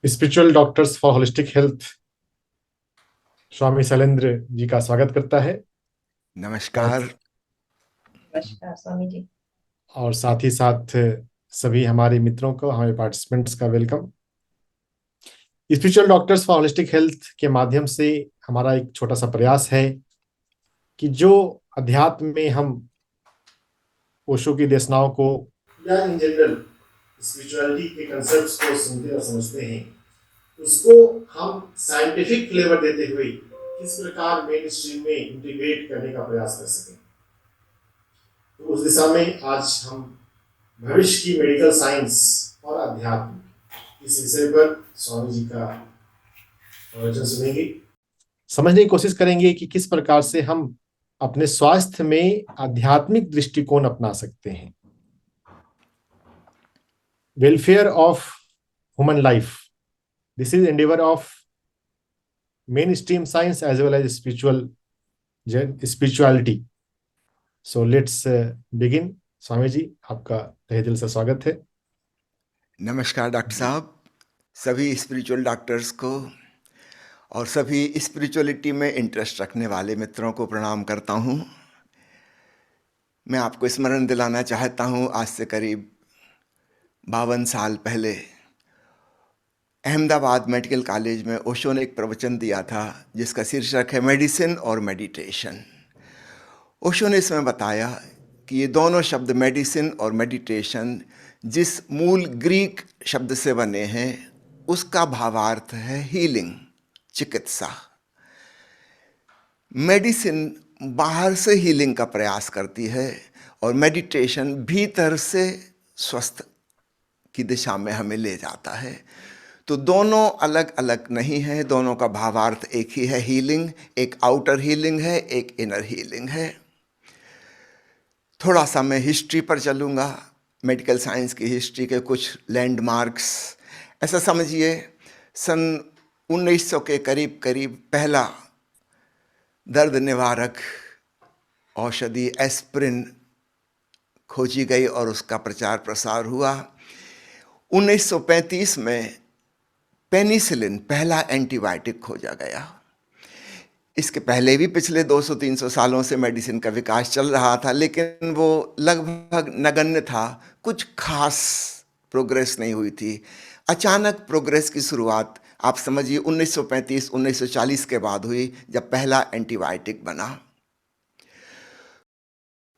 Spiritual doctors for holistic health Swami Shailendra ji का स्वागत करता है। और नमस्कार। नमस्कार स्वामी जी। और साथ ही साथ सभी हमारे मित्रों को, हमारे पार्टिसिपेंट्स का welcome. Spiritual doctors for holistic health के माध्यम से हमारा एक छोटा सा प्रयास है कि जो अध्यात्म में हम ओशो की देशनाओं को या इन जनरल स्पिरिचुअलिटी के कंसेप्ट्स को सुनते और समझते हैं, उसको हम साइंटिफिक फ्लेवर देते हुए किस प्रकार मेन स्ट्रीम में इंटीग्रेट करने का प्रयास कर सकें। तो उस दिशा में आज हम भविष्य की मेडिकल साइंस और अध्यात्म इस विषय पर स्वामी जी का प्रवचन सुनेंगे। समझने की कोशिश करेंगे कि किस प्रकार से हम अपने स्वास्थ्य में आध्यात्मिक दृष्टिकोण अपना सकते हैं। Welfare of human life, this is endeavour of mainstream science as well as spirituality. So let's begin. Swami ji, आपका तहे दिल से स्वागत है। नमस्कार डॉक्टर साहब, सभी स्पिरिचुअल डॉक्टर्स को और सभी स्पिरिचुअलिटी में इंटरेस्ट रखने वाले मित्रों को प्रणाम करता हूँ। मैं आपको स्मरण दिलाना चाहता हूँ, आज से करीब 52 साल पहले अहमदाबाद मेडिकल कॉलेज में ओशो ने एक प्रवचन दिया था जिसका शीर्षक है मेडिसिन और मेडिटेशन। ओशो ने इसमें बताया कि ये दोनों शब्द मेडिसिन और मेडिटेशन जिस मूल ग्रीक शब्द से बने हैं उसका भावार्थ है हीलिंग, चिकित्सा। मेडिसिन बाहर से हीलिंग का प्रयास करती है और मेडिटेशन भीतर से स्वस्थ की दिशा में हमें ले जाता है। तो दोनों अलग अलग नहीं है, दोनों का भावार्थ एक ही है, हीलिंग। एक आउटर हीलिंग है, एक इनर हीलिंग है। थोड़ा सा मैं हिस्ट्री पर चलूँगा, मेडिकल साइंस की हिस्ट्री के कुछ लैंडमार्क्स। ऐसा समझिए, सन 1900 के करीब करीब पहला दर्द निवारक औषधि एस्प्रिन खोजी गई और उसका प्रचार प्रसार हुआ। 1935 में पेनिसिलिन पहला एंटीबायोटिक खोजा गया। इसके पहले भी पिछले 200-300 सालों से मेडिसिन का विकास चल रहा था, लेकिन वो लगभग नगण्य था, कुछ खास प्रोग्रेस नहीं हुई थी। अचानक प्रोग्रेस की शुरुआत आप समझिए 1935-1940 के बाद हुई, जब पहला एंटीबायोटिक बना।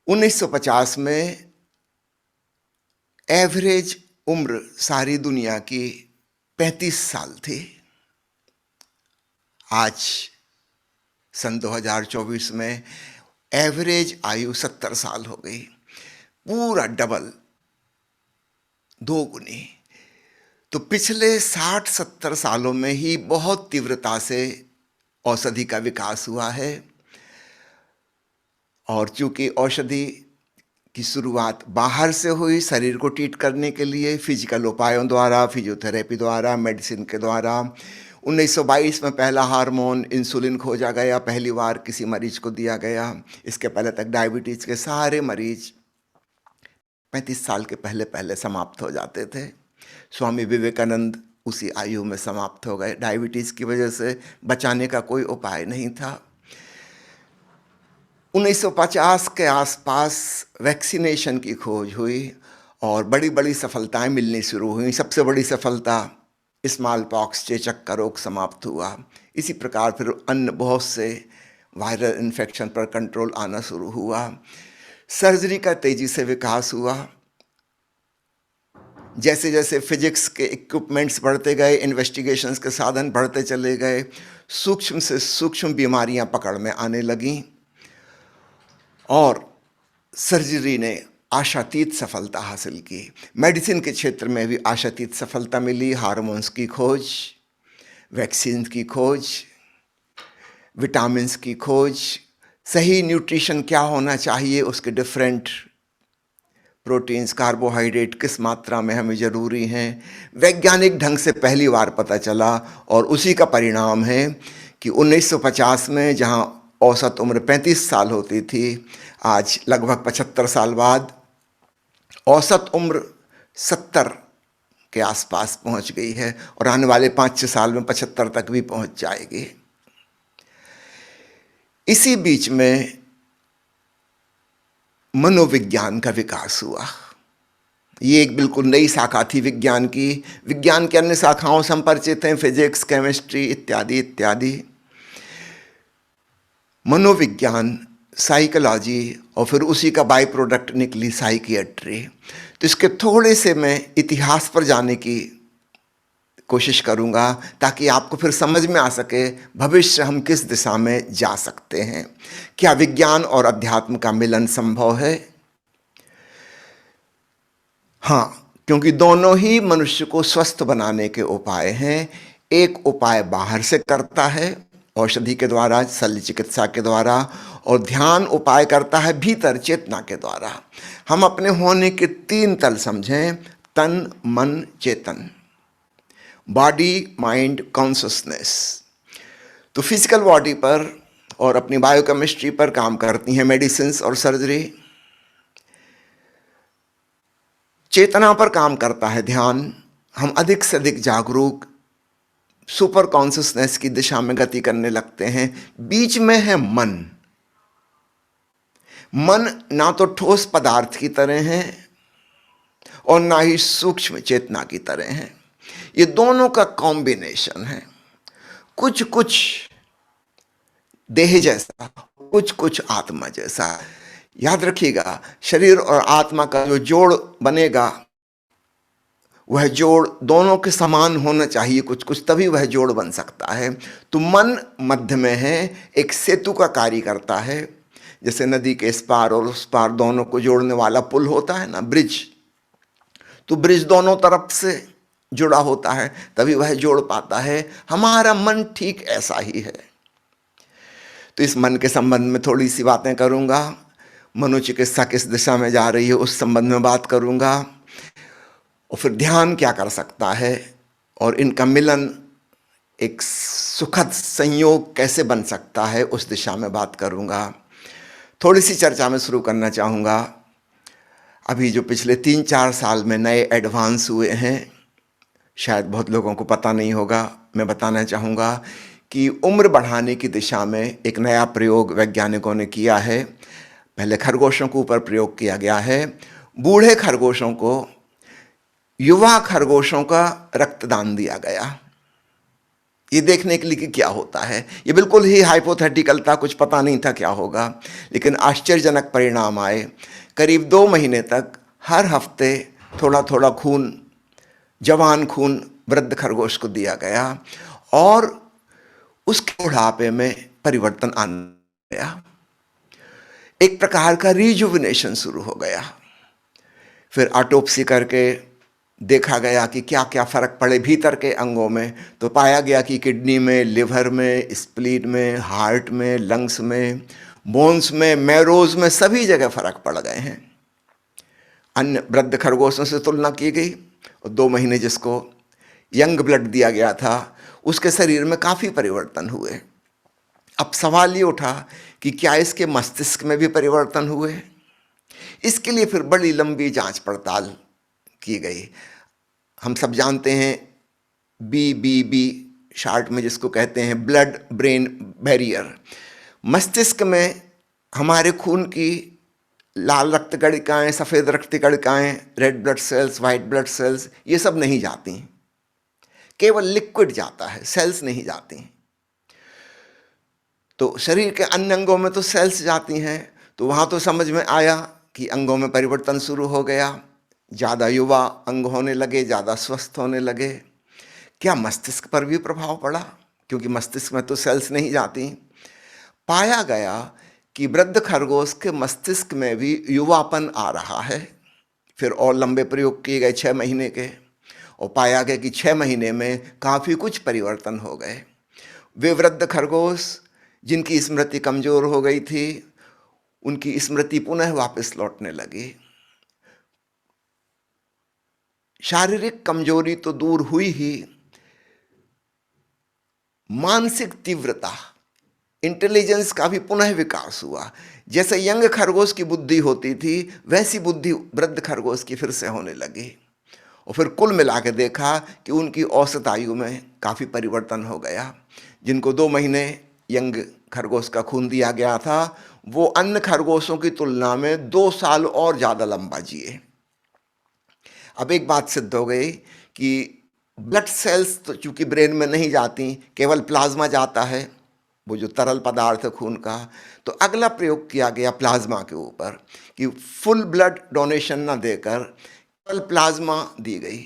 1950 में एवरेज उम्र सारी दुनिया की 35 साल थी। आज सन 2024 में एवरेज आयु 70 साल हो गई, पूरा डबल, दो गुनी। तो पिछले 60-70 सालों में ही बहुत तीव्रता से औषधि का विकास हुआ है। और चूंकि औषधि की शुरुआत बाहर से हुई, शरीर को ट्रीट करने के लिए फिजिकल उपायों द्वारा, फिजियोथेरेपी द्वारा, मेडिसिन के द्वारा। 1922 में पहला हार्मोन इंसुलिन खोजा गया, पहली बार किसी मरीज को दिया गया। इसके पहले तक डायबिटीज़ के सारे मरीज 35 साल के पहले पहले समाप्त हो जाते थे। स्वामी विवेकानंद उसी आयु में समाप्त हो गए। डायबिटीज़ की वजह से बचाने का कोई उपाय नहीं था। 1950 के आसपास वैक्सीनेशन की खोज हुई और बड़ी बड़ी सफलताएं मिलनी शुरू हुई। सबसे बड़ी सफलता स्मॉल पॉक्स, चेचक का रोग समाप्त हुआ। इसी प्रकार फिर अन्य बहुत से वायरल इन्फेक्शन पर कंट्रोल आना शुरू हुआ। सर्जरी का तेजी से विकास हुआ। जैसे जैसे फिजिक्स के इक्विपमेंट्स बढ़ते गए, इन्वेस्टिगेशंस के साधन बढ़ते चले गए, सूक्ष्म से सूक्ष्म बीमारियां पकड़ में आने लगीं और सर्जरी ने आशातीत सफलता हासिल की। मेडिसिन के क्षेत्र में भी आशातीत सफलता मिली। हार्मोन्स की खोज, वैक्सीन की खोज, विटामिन्स की खोज, सही न्यूट्रिशन क्या होना चाहिए, उसके डिफरेंट प्रोटीन्स, कार्बोहाइड्रेट किस मात्रा में हमें ज़रूरी हैं, वैज्ञानिक ढंग से पहली बार पता चला। और उसी का परिणाम है कि 1950 में जहां औसत उम्र 35 साल होती थी, आज लगभग 75 साल बाद औसत उम्र 70 के आसपास पहुंच गई है और आने वाले 5-6 साल में 75 तक भी पहुंच जाएगी। इसी बीच में मनोविज्ञान का विकास हुआ। ये एक बिल्कुल नई शाखा थी विज्ञान की। विज्ञान की अन्य शाखाओं से हम परिचित हैं, फिजिक्स, केमिस्ट्री इत्यादि इत्यादि। मनोविज्ञान, साइकोलॉजी और फिर उसी का बाई प्रोडक्ट निकली साइकियाट्री। तो इसके थोड़े से मैं इतिहास पर जाने की कोशिश करूंगा ताकि आपको फिर समझ में आ सके भविष्य हम किस दिशा में जा सकते हैं। क्या विज्ञान और अध्यात्म का मिलन संभव है? हाँ, क्योंकि दोनों ही मनुष्य को स्वस्थ बनाने के उपाय हैं। एक उपाय बाहर से करता है औषधि के द्वारा, शल्य चिकित्सा के द्वारा, और ध्यान उपाय करता है भीतर चेतना के द्वारा। हम अपने होने के 3 तल समझें, तन, मन, चेतन, बॉडी, माइंड, कॉन्शसनेस। तो फिजिकल बॉडी पर और अपनी बायोकेमिस्ट्री पर काम करती हैं मेडिसिन और सर्जरी। चेतना पर काम करता है ध्यान। हम अधिक से अधिक जागरूक सुपर कॉन्शसनेस की दिशा में गति करने लगते हैं। बीच में है मन। मन ना तो ठोस पदार्थ की तरह है और ना ही सूक्ष्म चेतना की तरह है। ये दोनों का कॉम्बिनेशन है। कुछ कुछ देह जैसा, कुछ कुछ आत्मा जैसा। याद रखिएगा, शरीर और आत्मा का जो जोड़ बनेगा वह जोड़ दोनों के समान होना चाहिए, कुछ कुछ, तभी वह जोड़ बन सकता है। तो मन मध्य में है, एक सेतु का कार्य करता है। जैसे नदी के इस पार और उस पार दोनों को जोड़ने वाला पुल होता है ना, ब्रिज। तो ब्रिज दोनों तरफ से जुड़ा होता है तभी वह जोड़ पाता है। हमारा मन ठीक ऐसा ही है। तो इस मन के संबंध में थोड़ी सी बातें करूंगा। मनोचिकित्सा किस दिशा में जा रही है उस संबंध में बात करूंगा, और फिर ध्यान क्या कर सकता है और इनका मिलन एक सुखद संयोग कैसे बन सकता है उस दिशा में बात करूंगा। थोड़ी सी चर्चा में शुरू करना चाहूँगा। अभी जो पिछले 3-4 साल में नए एडवांस हुए हैं, शायद बहुत लोगों को पता नहीं होगा, मैं बताना चाहूँगा कि उम्र बढ़ाने की दिशा में एक नया प्रयोग वैज्ञानिकों ने किया है। पहले खरगोशों के ऊपर प्रयोग किया गया है। बूढ़े खरगोशों को युवा खरगोशों का रक्तदान दिया गया, ये देखने के लिए कि क्या होता है। ये बिल्कुल ही हाइपोथेटिकल था, कुछ पता नहीं था क्या होगा, लेकिन आश्चर्यजनक परिणाम आए। करीब 2 महीने तक हर हफ्ते थोड़ा थोड़ा खून, जवान खून वृद्ध खरगोश को दिया गया और उसके बुढ़ापे में परिवर्तन आ गया। एक प्रकार का रिजुविनेशन शुरू हो गया। फिर ऑटोप्सी करके देखा गया कि क्या क्या फ़र्क पड़े भीतर के अंगों में। तो पाया गया कि किडनी में, लिवर में, स्प्लीन में, हार्ट में, लंग्स में, बोन्स में, मैरोज में, सभी जगह फ़र्क पड़ गए हैं। अन्य वृद्ध खरगोशों से तुलना की गई और 2 महीने जिसको यंग ब्लड दिया गया था उसके शरीर में काफ़ी परिवर्तन हुए। अब सवाल ये उठा कि क्या इसके मस्तिष्क में भी परिवर्तन हुए? इसके लिए फिर बड़ी लंबी जांच पड़ताल की गई। हम सब जानते हैं BBB शार्ट में जिसको कहते हैं ब्लड ब्रेन बैरियर। मस्तिष्क में हमारे खून की लाल रक्त कणिकाएं, सफ़ेद रक्त कणिकाएं, red blood cells, white blood cells, ये सब नहीं जाती, केवल लिक्विड जाता है, सेल्स नहीं जाती। तो शरीर के अन्य अंगों में तो सेल्स जाती हैं। तो वहाँ तो समझ में आया कि अंगों में परिवर्तन शुरू हो गया, ज़्यादा युवा अंग होने लगे, ज़्यादा स्वस्थ होने लगे। क्या मस्तिष्क पर भी प्रभाव पड़ा? क्योंकि मस्तिष्क में तो सेल्स नहीं जाती। पाया गया कि वृद्ध खरगोश के मस्तिष्क में भी युवापन आ रहा है। फिर और लंबे प्रयोग किए गए 6 महीने के, और पाया गया कि 6 महीने में काफ़ी कुछ परिवर्तन हो गए। वे वृद्ध खरगोश जिनकी स्मृति कमज़ोर हो गई थी, उनकी स्मृति पुनः वापस लौटने लगी। शारीरिक कमजोरी तो दूर हुई ही, मानसिक तीव्रता, इंटेलिजेंस का भी पुनः विकास हुआ। जैसे यंग खरगोश की बुद्धि होती थी वैसी बुद्धि वृद्ध खरगोश की फिर से होने लगी। और फिर कुल मिला के देखा कि उनकी औसत आयु में काफ़ी परिवर्तन हो गया। जिनको 2 महीने यंग खरगोश का खून दिया गया था, वो अन्य खरगोशों की तुलना में 2 साल और ज़्यादा लंबा जिए। अब एक बात सिद्ध हो गई कि ब्लड सेल्स तो चूंकि ब्रेन में नहीं जाती, केवल प्लाज्मा जाता है, वो जो तरल पदार्थ है खून का। तो अगला प्रयोग किया गया प्लाज्मा के ऊपर कि फुल ब्लड डोनेशन ना देकर केवल प्लाज्मा दी गई,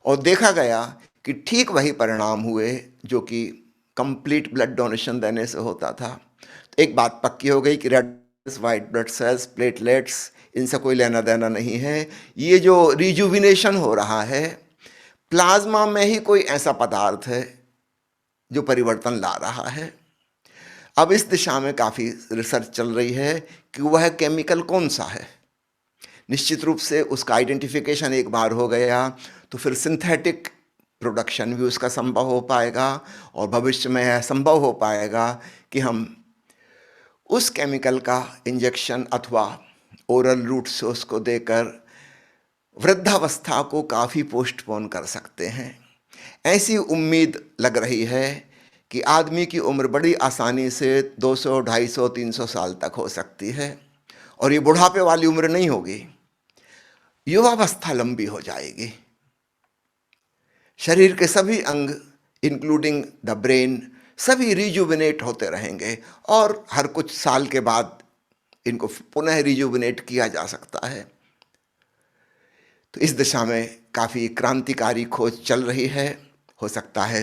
और देखा गया कि ठीक वही परिणाम हुए जो कि कंप्लीट ब्लड डोनेशन देने से होता था। तो एक बात पक्की हो गई कि red white blood sales, platelets, इनसे कोई लेना देना नहीं है। ये जो रिजुविनेशन हो रहा है, प्लाज्मा में ही कोई ऐसा पदार्थ है जो परिवर्तन ला रहा है। अब इस दिशा में काफ़ी रिसर्च चल रही है कि वह केमिकल कौन सा है। निश्चित रूप से उसका आइडेंटिफिकेशन एक बार हो गया तो फिर सिंथेटिक प्रोडक्शन भी उसका संभव हो पाएगा, और भविष्य में यह संभव हो पाएगा कि हम उस केमिकल का इंजेक्शन अथवा ओरल रूट से उसको देकर वृद्धावस्था को काफ़ी पोस्टपोन कर सकते हैं। ऐसी उम्मीद लग रही है कि आदमी की उम्र बड़ी आसानी से 200, 250, 300 साल तक हो सकती है, और ये बुढ़ापे वाली उम्र नहीं होगी, युवावस्था लंबी हो जाएगी। शरीर के सभी अंग इंक्लूडिंग द ब्रेन सभी रिजुविनेट होते रहेंगे, और हर कुछ साल के बाद इनको पुनः रिजुविनेट किया जा सकता है। तो इस दिशा में काफ़ी क्रांतिकारी खोज चल रही है। हो सकता है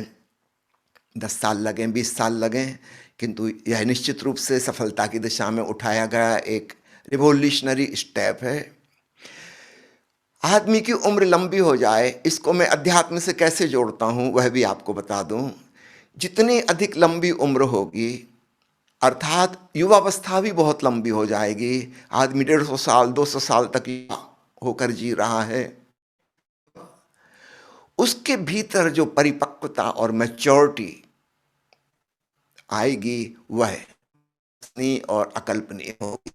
10 साल लगें, 20 साल लगें, किंतु यह निश्चित रूप से सफलता की दिशा में उठाया गया एक रिवोल्यूशनरी स्टेप है। आदमी की उम्र लंबी हो जाए, इसको मैं अध्यात्म से कैसे जोड़ता हूँ वह भी आपको बता दूँ। जितनी अधिक लंबी उम्र होगी, अर्थात युवावस्था भी बहुत लंबी हो जाएगी। आदमी 150 साल, 200 साल तक होकर जी रहा है, उसके भीतर जो परिपक्वता और मैच्योरिटी आएगी वह और अकल्पनीय होगी।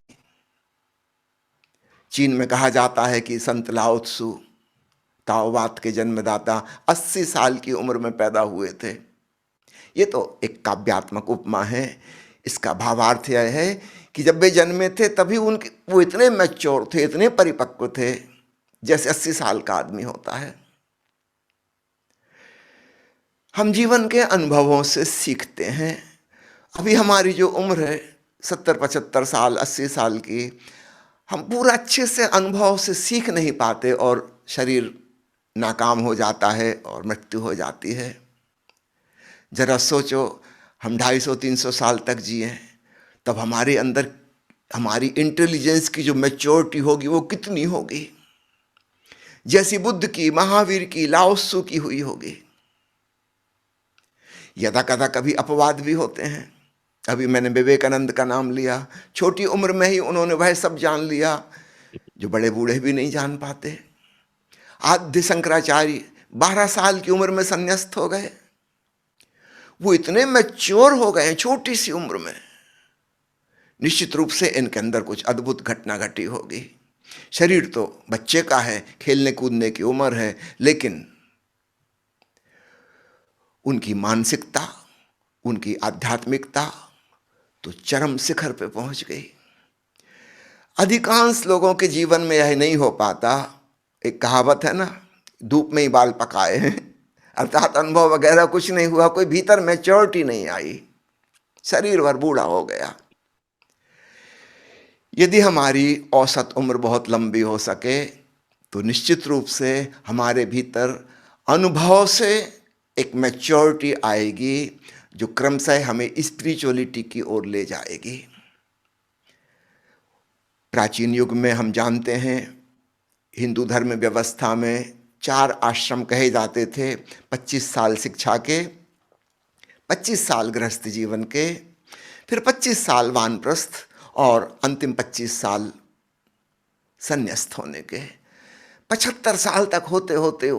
चीन में कहा जाता है कि संत लाओ त्सु, ताओवाद के जन्मदाता, 80 साल की उम्र में पैदा हुए थे। ये तो एक काव्यात्मक उपमा है। इसका भावार्थ यह है कि जब वे जन्मे थे तभी वो इतने मैच्योर थे, इतने परिपक्व थे जैसे 80 साल का आदमी होता है। हम जीवन के अनुभवों से सीखते हैं। अभी हमारी जो उम्र है 70, 75 साल, 80 साल की, हम पूरा अच्छे से अनुभव से सीख नहीं पाते और शरीर नाकाम हो जाता है और मृत्यु हो जाती है। जरा सोचो, हम 250, 300 साल तक जिए, तब हमारे अंदर हमारी इंटेलिजेंस की जो मैच्योरिटी होगी वो कितनी होगी, जैसी बुद्ध की, महावीर की, लाओ त्सु की हुई होगी। यदा कदा कभी अपवाद भी होते हैं। अभी मैंने विवेकानंद का नाम लिया, छोटी उम्र में ही उन्होंने वह सब जान लिया जो बड़े बूढ़े भी नहीं जान पाते। आद्य शंकराचार्य 12 साल की उम्र में संन्यास्त हो गए। वो इतने मैच्योर हो गए छोटी सी उम्र में। निश्चित रूप से इनके अंदर कुछ अद्भुत घटना घटी होगी। शरीर तो बच्चे का है, खेलने कूदने की उम्र है, लेकिन उनकी मानसिकता, उनकी आध्यात्मिकता तो चरम शिखर पे पहुंच गई। अधिकांश लोगों के जीवन में यह नहीं हो पाता। एक कहावत है ना, धूप में ही बाल पकाए हैं, अर्थात अनुभव वगैरह कुछ नहीं हुआ, कोई भीतर मैच्योरिटी नहीं आई, शरीर भर बूढ़ा हो गया। यदि हमारी औसत उम्र बहुत लंबी हो सके तो निश्चित रूप से हमारे भीतर अनुभव से एक मैच्योरिटी आएगी जो क्रमशः हमें स्पिरिचुअलिटी की ओर ले जाएगी। प्राचीन युग में हम जानते हैं, हिंदू धर्म व्यवस्था में 4 आश्रम कहे जाते थे। 25 साल शिक्षा के, 25 साल गृहस्थ जीवन के, फिर 25 साल वानप्रस्थ, और अंतिम 25 साल संन्यास्त होने के। 75 साल तक होते होते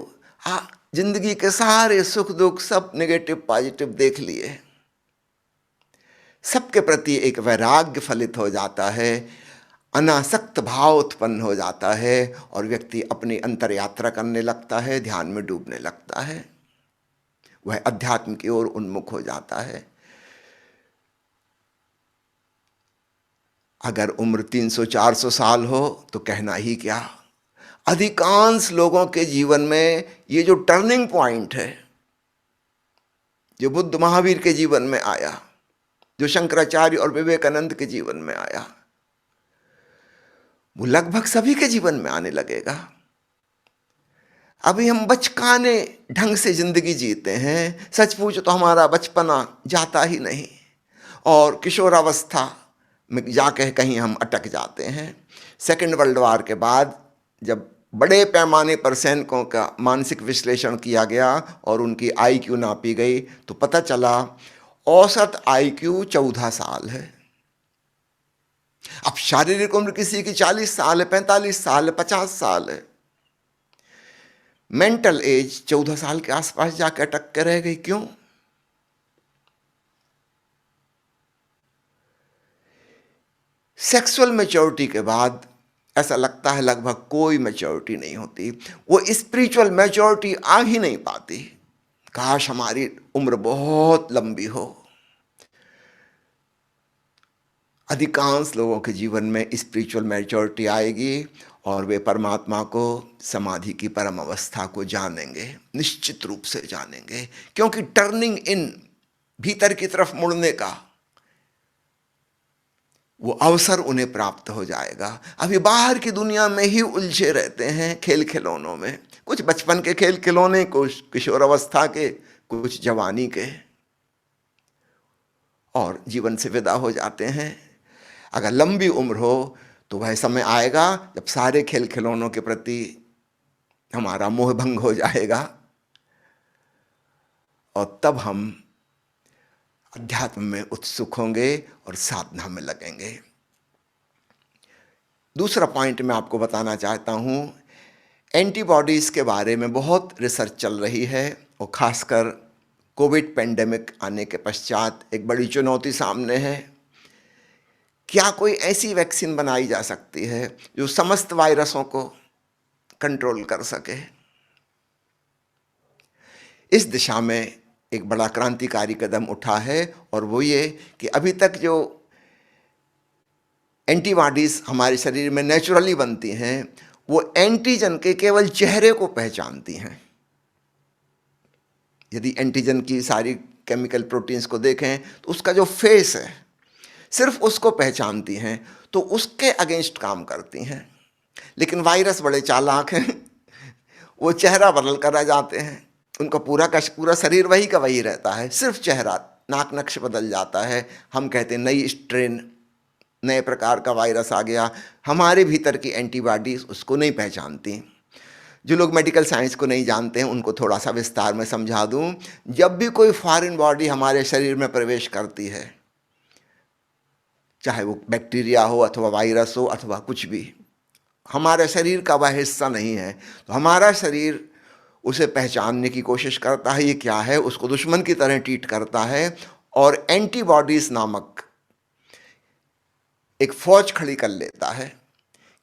जिंदगी के सारे सुख दुख सब नेगेटिव पॉजिटिव देख लिए। सबके प्रति एक वैराग्य फलित हो जाता है। अनासक्त भाव उत्पन्न हो जाता है और व्यक्ति अपनी अंतर यात्रा करने लगता है, ध्यान में डूबने लगता है, वह अध्यात्म की ओर उन्मुख हो जाता है। अगर उम्र 300-400 साल हो तो कहना ही क्या। अधिकांश लोगों के जीवन में ये जो टर्निंग पॉइंट है, जो बुद्ध महावीर के जीवन में आया, जो शंकराचार्य और विवेकानंद के जीवन में आया, वो लगभग सभी के जीवन में आने लगेगा। अभी हम बचकाने ढंग से जिंदगी जीते हैं, सच पूछो तो हमारा बचपना जाता ही नहीं, और किशोरावस्था में जाके कहीं हम अटक जाते हैं। सेकेंड वर्ल्ड वॉर के बाद जब बड़े पैमाने पर सैनिकों का मानसिक विश्लेषण किया गया और उनकी आईक्यू नापी गई तो पता चला औसत आईक्यू 14 साल है। अब शारीरिक उम्र किसी की 40 साल है, 45 साल है, 50 साल है, मेंटल एज 14 साल के आसपास जाकर अटक के रह गई। क्यों? सेक्सुअल मैच्योरिटी के बाद ऐसा लगता है लगभग कोई मैच्योरिटी नहीं होती, वो स्पिरिचुअल मैच्योरिटी आ ही नहीं पाती। काश हमारी उम्र बहुत लंबी हो। अधिकांश लोगों के जीवन में स्पिरिचुअल मैच्योरिटी आएगी और वे परमात्मा को, समाधि की परम अवस्था को जानेंगे, निश्चित रूप से जानेंगे, क्योंकि टर्निंग इन, भीतर की तरफ मुड़ने का वो अवसर उन्हें प्राप्त हो जाएगा। अभी बाहर की दुनिया में ही उलझे रहते हैं, खेल खिलौनों में, कुछ बचपन के खेल खिलौने, कुछ किशोरावस्था के, कुछ जवानी के, और जीवन से विदा हो जाते हैं। अगर लंबी उम्र हो तो वह समय आएगा जब सारे खेल खिलौनों के प्रति हमारा मोह भंग हो जाएगा और तब हम अध्यात्म में उत्सुक होंगे और साधना में लगेंगे। दूसरा पॉइंट मैं आपको बताना चाहता हूँ, एंटीबॉडीज़ के बारे में बहुत रिसर्च चल रही है और ख़ासकर कोविड पेंडेमिक आने के पश्चात एक बड़ी चुनौती सामने है। क्या कोई ऐसी वैक्सीन बनाई जा सकती है जो समस्त वायरसों को कंट्रोल कर सके? इस दिशा में एक बड़ा क्रांतिकारी कदम उठा है और वो ये कि अभी तक जो एंटीबॉडीज़ हमारे शरीर में नेचुरली बनती हैं वो एंटीजन के केवल चेहरे को पहचानती हैं। यदि एंटीजन की सारी केमिकल प्रोटीन्स को देखें तो उसका जो फेस है सिर्फ उसको पहचानती हैं, तो उसके अगेंस्ट काम करती हैं। लेकिन वायरस बड़े चालाक हैं, वो चेहरा बदल कर आ जाते हैं, उनका पूरा शरीर वही का वही रहता है, सिर्फ चेहरा, नाक नक्श बदल जाता है। हम कहते हैं नई स्ट्रेन, नए प्रकार का वायरस आ गया। हमारे भीतर की एंटीबॉडीज उसको नहीं पहचानती। जो लोग मेडिकल साइंस को नहीं जानते हैं उनको थोड़ा सा विस्तार में समझा दूं। जब भी कोई फॉरेन बॉडी हमारे शरीर में प्रवेश करती है, चाहे वो बैक्टीरिया हो अथवा वायरस हो अथवा कुछ भी, हमारे शरीर का वह हिस्सा नहीं है, तो हमारा शरीर उसे पहचानने की कोशिश करता है, ये क्या है, उसको दुश्मन की तरह ट्रीट करता है और एंटीबॉडीज नामक एक फौज खड़ी कर लेता है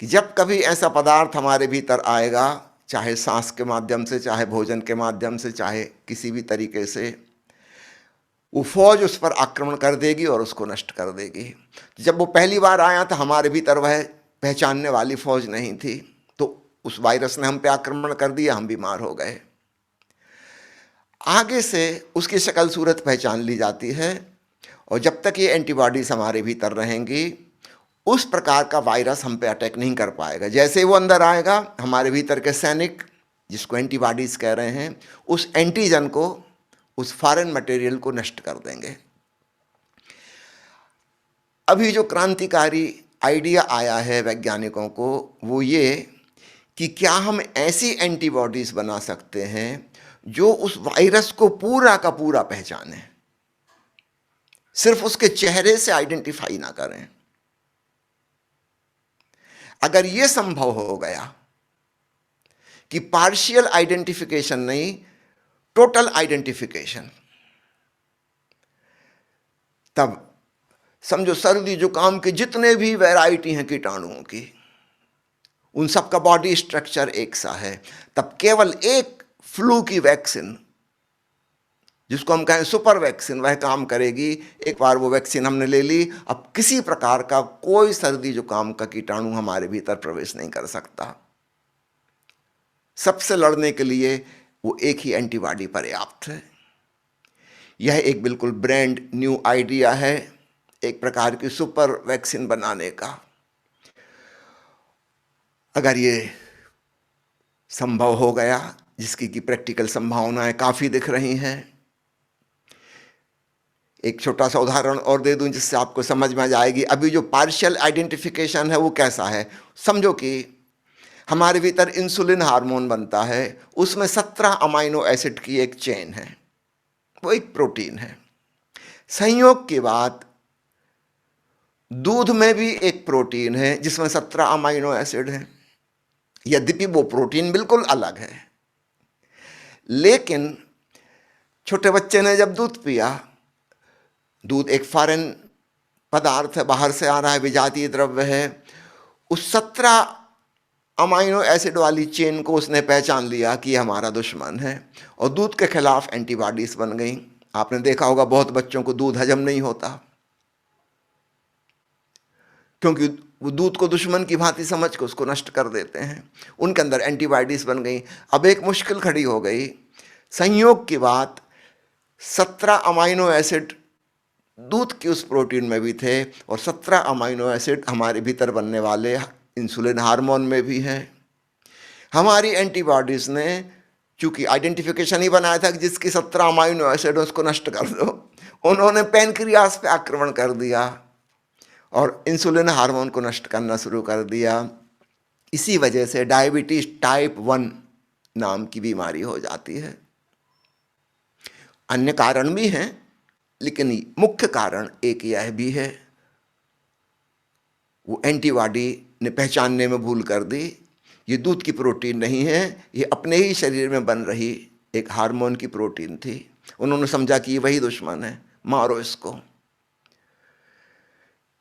कि जब कभी ऐसा पदार्थ हमारे भीतर आएगा, चाहे सांस के माध्यम से, चाहे भोजन के माध्यम से, चाहे किसी भी तरीके से, वो फौज उस पर आक्रमण कर देगी और उसको नष्ट कर देगी। जब वो पहली बार आया था हमारे भीतर वह पहचानने वाली फौज नहीं थी, तो उस वायरस ने हम पे आक्रमण कर दिया, हम बीमार हो गए। आगे से उसकी शक्ल सूरत पहचान ली जाती है और जब तक ये एंटीबॉडीज हमारे भीतर रहेंगी उस प्रकार का वायरस हम पे अटैक नहीं कर पाएगा। जैसे वो अंदर आएगा, हमारे भीतर के सैनिक, जिसको एंटीबॉडीज कह रहे हैं, उस एंटीजन को, उस फॉरेन मटेरियल को नष्ट कर देंगे। अभी जो क्रांतिकारी आइडिया आया है वैज्ञानिकों को वो ये कि क्या हम ऐसी एंटीबॉडीज बना सकते हैं जो उस वायरस को पूरा का पूरा पहचाने, सिर्फ उसके चेहरे से आइडेंटिफाई ना करें। अगर यह संभव हो गया कि पार्शियल आइडेंटिफिकेशन नहीं, टोटल आइडेंटिफिकेशन, तब समझो सर्दी जुकाम के जितने भी वैरायटी हैं कीटाणुओं की, उन सब का बॉडी स्ट्रक्चर एक सा है। तब केवल एक फ्लू की वैक्सीन, जिसको हम कहें सुपर वैक्सीन, वह काम करेगी। एक बार वो वैक्सीन हमने ले ली, अब किसी प्रकार का कोई सर्दी जुकाम का कीटाणु हमारे भीतर प्रवेश नहीं कर सकता। सबसे लड़ने के लिए वो एक ही एंटीबॉडी पर्याप्त है। यह एक बिल्कुल ब्रांड न्यू आइडिया है, एक प्रकार की सुपर वैक्सीन बनाने का। अगर ये संभव हो गया, जिसकी की प्रैक्टिकल संभावनाएं काफ़ी दिख रही हैं। एक छोटा सा उदाहरण और दे दूं जिससे आपको समझ में आ जाएगी। अभी जो पार्शियल आइडेंटिफिकेशन है वो कैसा है, समझो कि हमारे भीतर इंसुलिन हार्मोन बनता है, उसमें 17 अमाइनो एसिड की एक चेन है, वो एक प्रोटीन है। संयोग की बात, दूध में भी एक प्रोटीन है जिसमें 17 अमाइनो एसिड है। यद्यपि वो प्रोटीन बिल्कुल अलग है, लेकिन छोटे बच्चे ने जब दूध पिया, दूध एक फॉरेन पदार्थ है, बाहर से आ रहा है, विजातीय द्रव्य है, उस 17 अमाइनो एसिड वाली चेन को उसने पहचान लिया कि हमारा दुश्मन है, और दूध के खिलाफ एंटीबॉडीज बन गई। आपने देखा होगा बहुत बच्चों को दूध हजम नहीं होता, क्योंकि वो दूध को दुश्मन की भांति समझ के उसको नष्ट कर देते हैं। उनके अंदर एंटीबॉडीज बन गई। अब एक मुश्किल खड़ी हो गई। संयोग की बात, 17 अमाइनो एसिड दूध की उस प्रोटीन में भी थे, और 17 अमाइनो एसिड हमारे भीतर बनने वाले इंसुलिन हार्मोन में भी हैं। हमारी एंटीबॉडीज ने चूंकि आइडेंटिफिकेशन ही बनाया था कि जिसकी 17 अमाइनो एसिड उसको नष्ट कर दो, उन्होंने पैनक्रियास पे आक्रमण कर दिया और इंसुलिन हार्मोन को नष्ट करना शुरू कर दिया। इसी वजह से डायबिटीज टाइप 1 नाम की बीमारी हो जाती है। अन्य कारण भी हैं, लेकिन मुख्य कारण एक यह भी है, वो एंटीबॉडी ने पहचानने में भूल कर दी। ये दूध की प्रोटीन नहीं है, ये अपने ही शरीर में बन रही एक हार्मोन की प्रोटीन थी। उन्होंने समझा कि ये वही दुश्मन है, मारो इसको।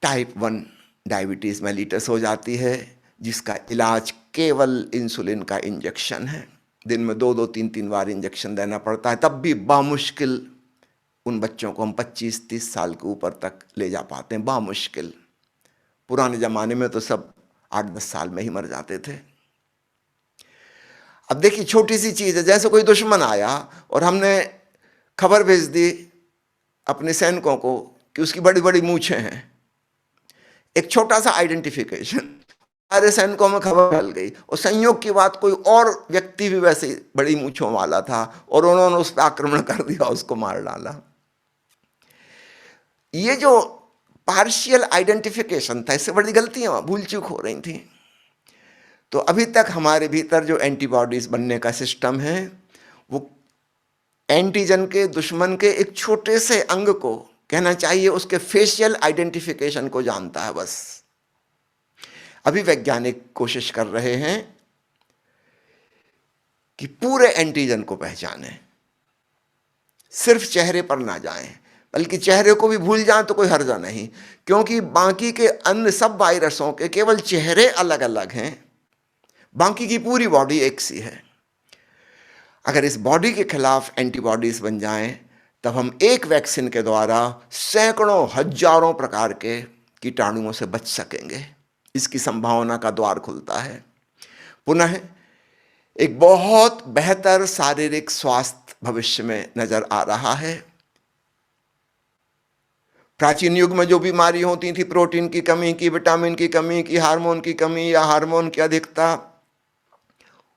टाइप 1 डायबिटीज़ मेलिटस हो जाती है, जिसका इलाज केवल इंसुलिन का इंजेक्शन है। दिन में 2-2, 3-3 बार इंजेक्शन देना पड़ता है, तब भी बामुश्किल उन बच्चों को हम 25-30 साल के ऊपर तक ले जा पाते हैं, बामुश्किल। पुराने ज़माने में तो सब 8-10 साल में ही मर जाते थे। अब देखिए, छोटी सी चीज़ है, जैसे कोई दुश्मन आया और हमने खबर भेज दी अपने सैनिकों को कि उसकी बड़ी बड़ी मूछें हैं। एक छोटा सा आइडेंटिफिकेशन, सारे सैनिकों में खबर फैल गई, और संयोग की बात कोई और व्यक्ति भी वैसे बड़ी मूछों वाला था, और उन्होंने उस पर आक्रमण कर दिया, उसको मार डाला। ये जो पार्शियल आइडेंटिफिकेशन था, इससे बड़ी गलतियां, भूल चूक हो रही थी। तो अभी तक हमारे भीतर जो एंटीबॉडीज बनने का सिस्टम है, वो एंटीजन के दुश्मन के एक छोटे से अंग को, कहना चाहिए उसके फेशियल आइडेंटिफिकेशन को जानता है बस। अभी वैज्ञानिक कोशिश कर रहे हैं कि पूरे एंटीजन को पहचानें, सिर्फ चेहरे पर ना जाएं, बल्कि चेहरे को भी भूल जाएं तो कोई हर्जा नहीं, क्योंकि बाकी के अन्य सब वायरसों के केवल चेहरे अलग अलग हैं, बाकी की पूरी बॉडी एक सी है। अगर इस बॉडी के खिलाफ एंटीबॉडीज बन जाएं, तब हम एक वैक्सीन के द्वारा सैकड़ों हजारों प्रकार के कीटाणुओं से बच सकेंगे। इसकी संभावना का द्वार खुलता है। पुनः एक बहुत बेहतर शारीरिक स्वास्थ्य भविष्य में नजर आ रहा है। प्राचीन युग में जो बीमारी होती थी, प्रोटीन की कमी की, विटामिन की कमी की, हार्मोन की कमी या हार्मोन की अधिकता,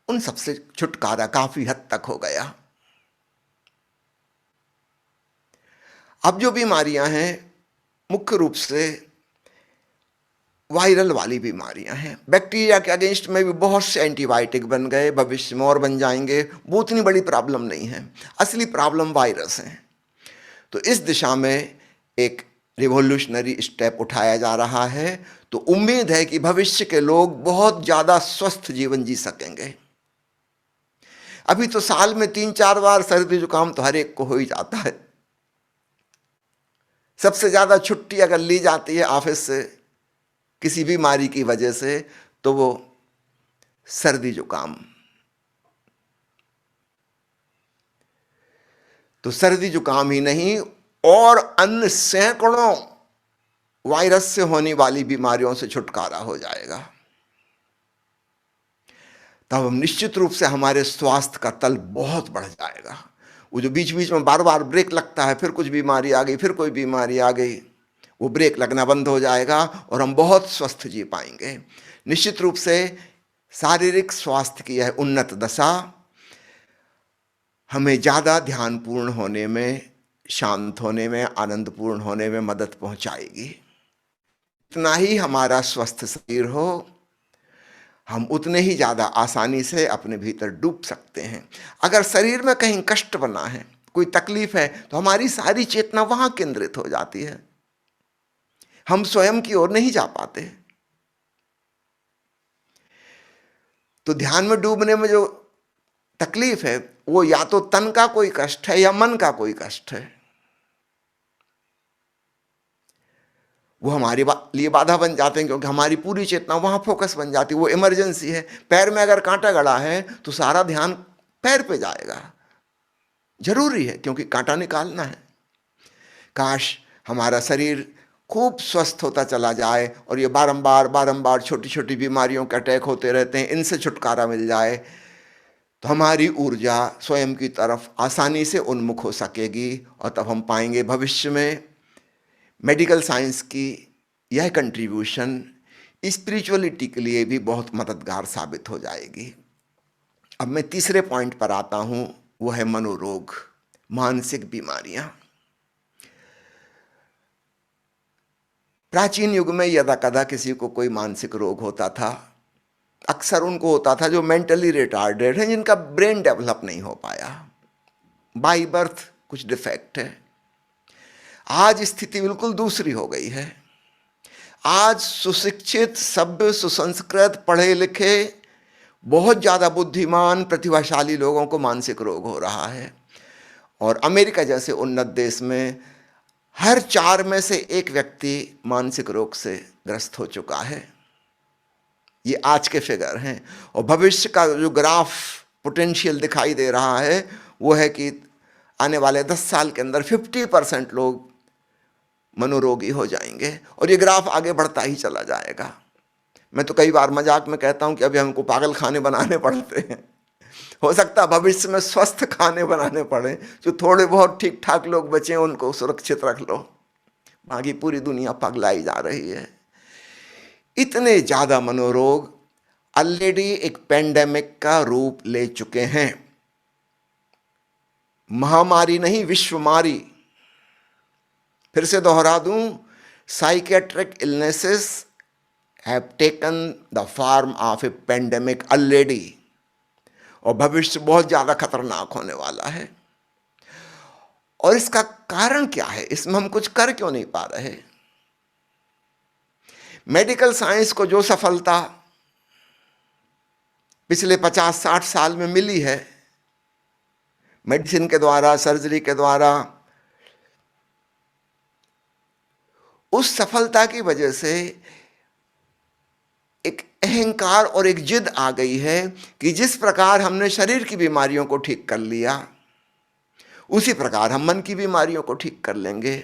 उन सबसे छुटकारा काफी हद तक हो गया। अब जो बीमारियां हैं, मुख्य रूप से वायरल वाली बीमारियां हैं। बैक्टीरिया के अगेंस्ट में भी बहुत से एंटीबायोटिक बन गए, भविष्य में और बन जाएंगे, वो उतनी बड़ी प्रॉब्लम नहीं है। असली प्रॉब्लम वायरस है। तो इस दिशा में एक रिवॉल्यूशनरी स्टेप उठाया जा रहा है। तो उम्मीद है कि भविष्य के लोग बहुत ज़्यादा स्वस्थ जीवन जी सकेंगे। अभी तो साल में 3-4 बार सर्दी जुकाम तो हर एक को हो ही जाता है। सबसे ज़्यादा छुट्टी अगर ली जाती है ऑफिस से किसी बीमारी की वजह से तो वो सर्दी जुकाम। तो सर्दी जुकाम ही नहीं और अन्य सैकड़ों वायरस से होने वाली बीमारियों से छुटकारा हो जाएगा। तब हम निश्चित रूप से हमारे स्वास्थ्य का तल बहुत बढ़ जाएगा। वो जो बीच बीच में बार बार ब्रेक लगता है, फिर कुछ बीमारी आ गई, फिर कोई बीमारी आ गई, वो ब्रेक लगना बंद हो जाएगा और हम बहुत स्वस्थ जी पाएंगे। निश्चित रूप से शारीरिक स्वास्थ्य की यह उन्नत दशा हमें ज़्यादा ध्यानपूर्ण होने में, शांत होने में, आनंदपूर्ण होने में मदद पहुंचाएगी। जितना ही हमारा स्वस्थ शरीर हो, हम उतने ही ज़्यादा आसानी से अपने भीतर डूब सकते हैं। अगर शरीर में कहीं कष्ट बना है, कोई तकलीफ है, तो हमारी सारी चेतना वहाँ केंद्रित हो जाती है, हम स्वयं की ओर नहीं जा पाते। तो ध्यान में डूबने में जो तकलीफ है वो या तो तन का कोई कष्ट है या मन का कोई कष्ट है, वो हमारे लिए बाधा बन जाते हैं, क्योंकि हमारी पूरी चेतना वहां फोकस बन जाती है। वो इमरजेंसी है। पैर में अगर कांटा गड़ा है तो सारा ध्यान पैर पे जाएगा, जरूरी है, क्योंकि कांटा निकालना है। काश हमारा शरीर खूब स्वस्थ होता चला जाए और ये बारंबार बारंबार छोटी छोटी बीमारियों के अटैक होते रहते हैं, इनसे छुटकारा मिल जाए, तो हमारी ऊर्जा स्वयं की तरफ आसानी से उन्मुख हो सकेगी और तब हम पाएंगे भविष्य में मेडिकल साइंस की यह कंट्रीब्यूशन स्पिरिचुअलिटी के लिए भी बहुत मददगार साबित हो जाएगी। अब मैं तीसरे पॉइंट पर आता हूं, वो है मनोरोग, मानसिक बीमारियां। प्राचीन युग में यदा कदा किसी को कोई मानसिक रोग होता था, अक्सर उनको होता था जो मेंटली रिटार्डेड हैं, जिनका ब्रेन डेवलप नहीं हो पाया, बाई बर्थ कुछ डिफेक्ट है। आज स्थिति बिल्कुल दूसरी हो गई है। आज सुशिक्षित, सभ्य, सुसंस्कृत, पढ़े लिखे, बहुत ज़्यादा बुद्धिमान, प्रतिभाशाली लोगों को मानसिक रोग हो रहा है। और अमेरिका जैसे उन्नत देश में हर 4 में से 1 व्यक्ति मानसिक रोग से ग्रस्त हो चुका है। ये आज के फिगर हैं। और भविष्य का जो ग्राफ पोटेंशियल दिखाई दे रहा है वो है कि आने वाले 10 साल के अंदर 50% लोग मनोरोगी हो जाएंगे और ये ग्राफ आगे बढ़ता ही चला जाएगा। मैं तो कई बार मजाक में कहता हूं कि अभी हमको पागल खाने बनाने पड़ते हैं, हो सकता है भविष्य में स्वस्थ खाने बनाने पड़े। जो थोड़े बहुत ठीक ठाक लोग बचे उनको सुरक्षित रख लो, बाकी पूरी दुनिया पगलाई जा रही है। इतने ज़्यादा मनोरोग ऑलरेडी एक पेंडेमिक का रूप ले चुके हैं। महामारी नहीं, विश्वमारी। फिर से दोहरा दूं, psychiatric illnesses have taken the form of A pandemic already, और भविष्य बहुत ज़्यादा खतरनाक होने वाला है। और इसका कारण क्या है? इसमें हम कुछ कर क्यों नहीं पा रहे? मेडिकल साइंस को जो सफलता पिछले 50-60 साल में मिली है, मेडिसिन के द्वारा, सर्जरी के द्वारा, उस सफलता की वजह से एक अहंकार और एक जिद आ गई है कि जिस प्रकार हमने शरीर की बीमारियों को ठीक कर लिया, उसी प्रकार हम मन की बीमारियों को ठीक कर लेंगे।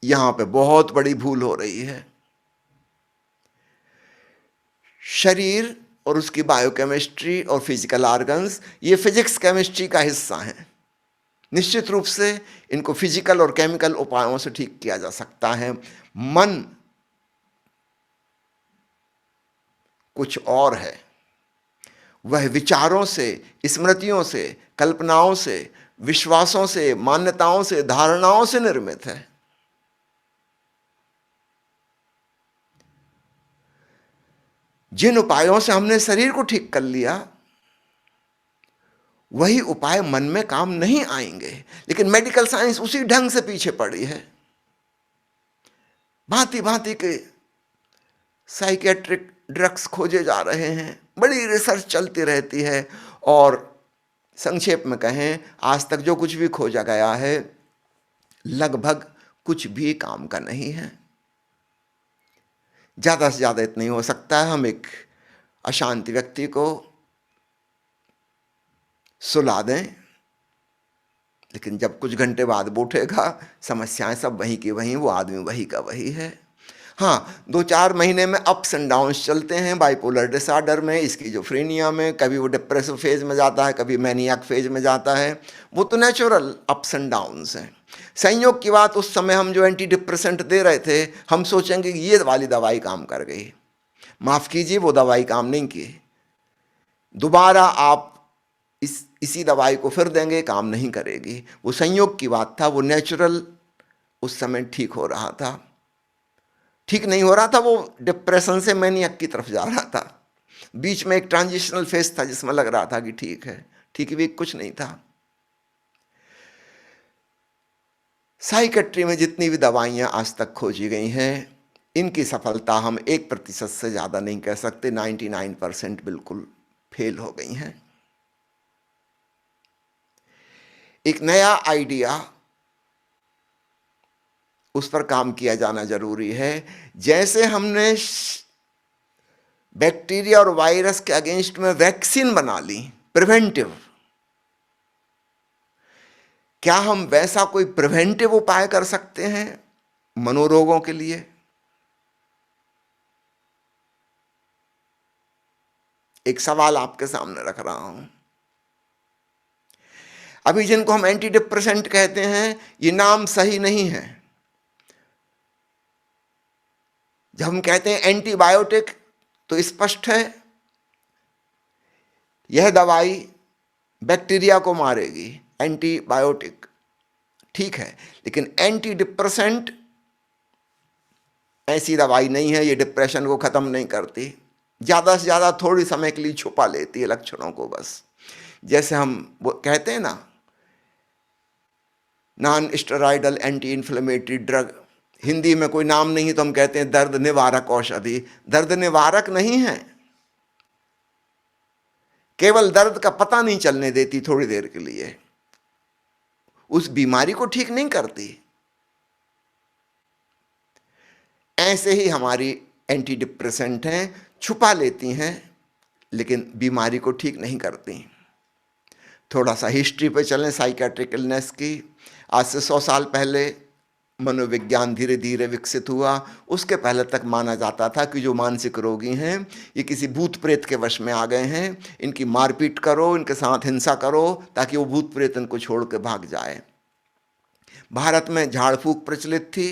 यहां पे बहुत बड़ी भूल हो रही है। शरीर और उसकी बायोकेमिस्ट्री और फिजिकल ऑर्गन्स, ये फिजिक्स केमिस्ट्री का हिस्सा हैं। निश्चित रूप से इनको फिजिकल और केमिकल उपायों से ठीक किया जा सकता है। मन कुछ और है। वह विचारों से, स्मृतियों से, कल्पनाओं से, विश्वासों से, मान्यताओं से, धारणाओं से निर्मित है। जिन उपायों से हमने शरीर को ठीक कर लिया, वही उपाय मन में काम नहीं आएंगे। लेकिन मेडिकल साइंस उसी ढंग से पीछे पड़ी है। भांति भांति के साइकेट्रिक ड्रग्स खोजे जा रहे हैं, बड़ी रिसर्च चलती रहती है। और संक्षेप में कहें, आज तक जो कुछ भी खोजा गया है, लगभग कुछ भी काम का नहीं है। ज़्यादा से ज़्यादा इतना ही हो सकता है, हम एक अशांत व्यक्ति को सुला दें, लेकिन जब कुछ घंटे बाद वो उठेगा, समस्याएं सब वहीं की वहीं, वो आदमी वही का वही है। हाँ, 2-4 महीने में अप्स एंड डाउन्स चलते हैं बाइपोलर डिसऑर्डर में, स्किज़ोफ्रेनिया में, कभी वो डिप्रेसिव फेज में जाता है, कभी मैनियाक फेज में जाता है। वो तो नेचुरल अप्स एंड डाउन्स हैं। संयोग की बात, उस समय हम जो एंटी डिप्रेसेंट दे रहे थे, हम सोचेंगे कि ये वाली दवाई काम कर गई। माफ़ कीजिए, वो दवाई काम नहीं की। दोबारा आप इसी दवाई को फिर देंगे, काम नहीं करेगी। वो संयोग की बात था, वो नेचुरल उस समय ठीक हो रहा था। ठीक नहीं हो रहा था, वो डिप्रेशन से मैनियक की तरफ जा रहा था। बीच में एक ट्रांजिशनल फेज था जिसमें लग रहा था कि ठीक है, ठीक भी कुछ नहीं था। साइकेट्री में जितनी भी दवाइयां आज तक खोजी गई हैं, इनकी सफलता हम 1% से ज़्यादा नहीं कह सकते, 99% बिल्कुल फेल हो गई हैं। एक नया आइडिया, उस पर काम किया जाना जरूरी है। जैसे हमने बैक्टीरिया और वायरस के अगेंस्ट में वैक्सीन बना ली प्रिवेंटिव, क्या हम वैसा कोई प्रिवेंटिव उपाय कर सकते हैं मनोरोगों के लिए? एक सवाल आपके सामने रख रहा हूं। अभी जिनको हम एंटी डिप्रेसेंट कहते हैं, ये नाम सही नहीं है। जब हम कहते हैं एंटीबायोटिक, तो स्पष्ट है यह दवाई बैक्टीरिया को मारेगी, एंटीबायोटिक ठीक है। लेकिन एंटी डिप्रेसेंट ऐसी दवाई नहीं है, ये डिप्रेशन को खत्म नहीं करती, ज़्यादा से ज़्यादा थोड़ी समय के लिए छुपा लेती है लक्षणों को बस। जैसे हम वो कहते हैं ना, non steroidal anti inflammatory drug, Hindi में कोई नाम नहीं तो हम कहते हैं दर्द निवारक औषधि। दर्द निवारक नहीं है, केवल दर्द का पता नहीं चलने देती थोड़ी देर के लिए, उस बीमारी को ठीक नहीं करती। ऐसे ही हमारी एंटी डिप्रेसेंट हैं, छुपा लेती हैं लेकिन बीमारी को ठीक नहीं करती। थोड़ा सा हिस्ट्री पे चलें साइकेट्रिक इलनेस की। आज से 100 साल पहले मनोविज्ञान धीरे धीरे विकसित हुआ। उसके पहले तक माना जाता था कि जो मानसिक रोगी हैं, ये किसी भूत प्रेत के वश में आ गए हैं, इनकी मारपीट करो, इनके साथ हिंसा करो ताकि वो भूत प्रेत इनको छोड़ के भाग जाए। भारत में झाड़ फूक प्रचलित थी,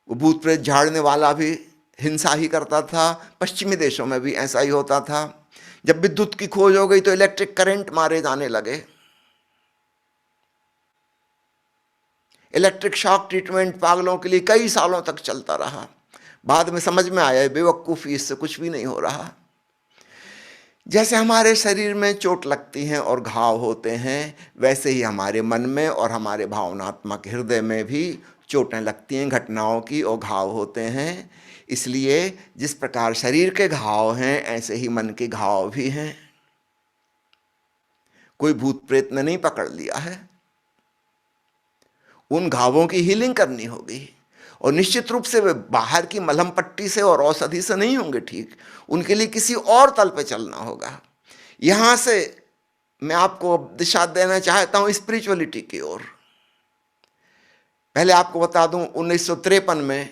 वो भूत प्रेत झाड़ने वाला भी हिंसा ही करता था। पश्चिमी देशों में भी ऐसा ही होता था। जब विद्युत की खोज हो गई तो इलेक्ट्रिक करंट मारे जाने लगे। इलेक्ट्रिक शॉक ट्रीटमेंट पागलों के लिए कई सालों तक चलता रहा। बाद में समझ में आया बेवकूफ़ी, इससे कुछ भी नहीं हो रहा। जैसे हमारे शरीर में चोट लगती हैं और घाव होते हैं, वैसे ही हमारे मन में और हमारे भावनात्मक हृदय में भी चोटें लगती हैं, घटनाओं की, और घाव होते हैं। इसलिए जिस प्रकार शरीर के घाव हैं, ऐसे ही मन के घाव भी हैं। कोई भूत प्रेत ने नहीं पकड़ लिया है, उन घावों की हीलिंग करनी होगी। और निश्चित रूप से वे बाहर की मलहम पट्टी से और औषधि से नहीं होंगे ठीक, उनके लिए किसी और तल पे चलना होगा। यहां से मैं आपको दिशा देना चाहता हूं स्पिरिचुअलिटी की ओर। पहले आपको बता दूं, 1953 में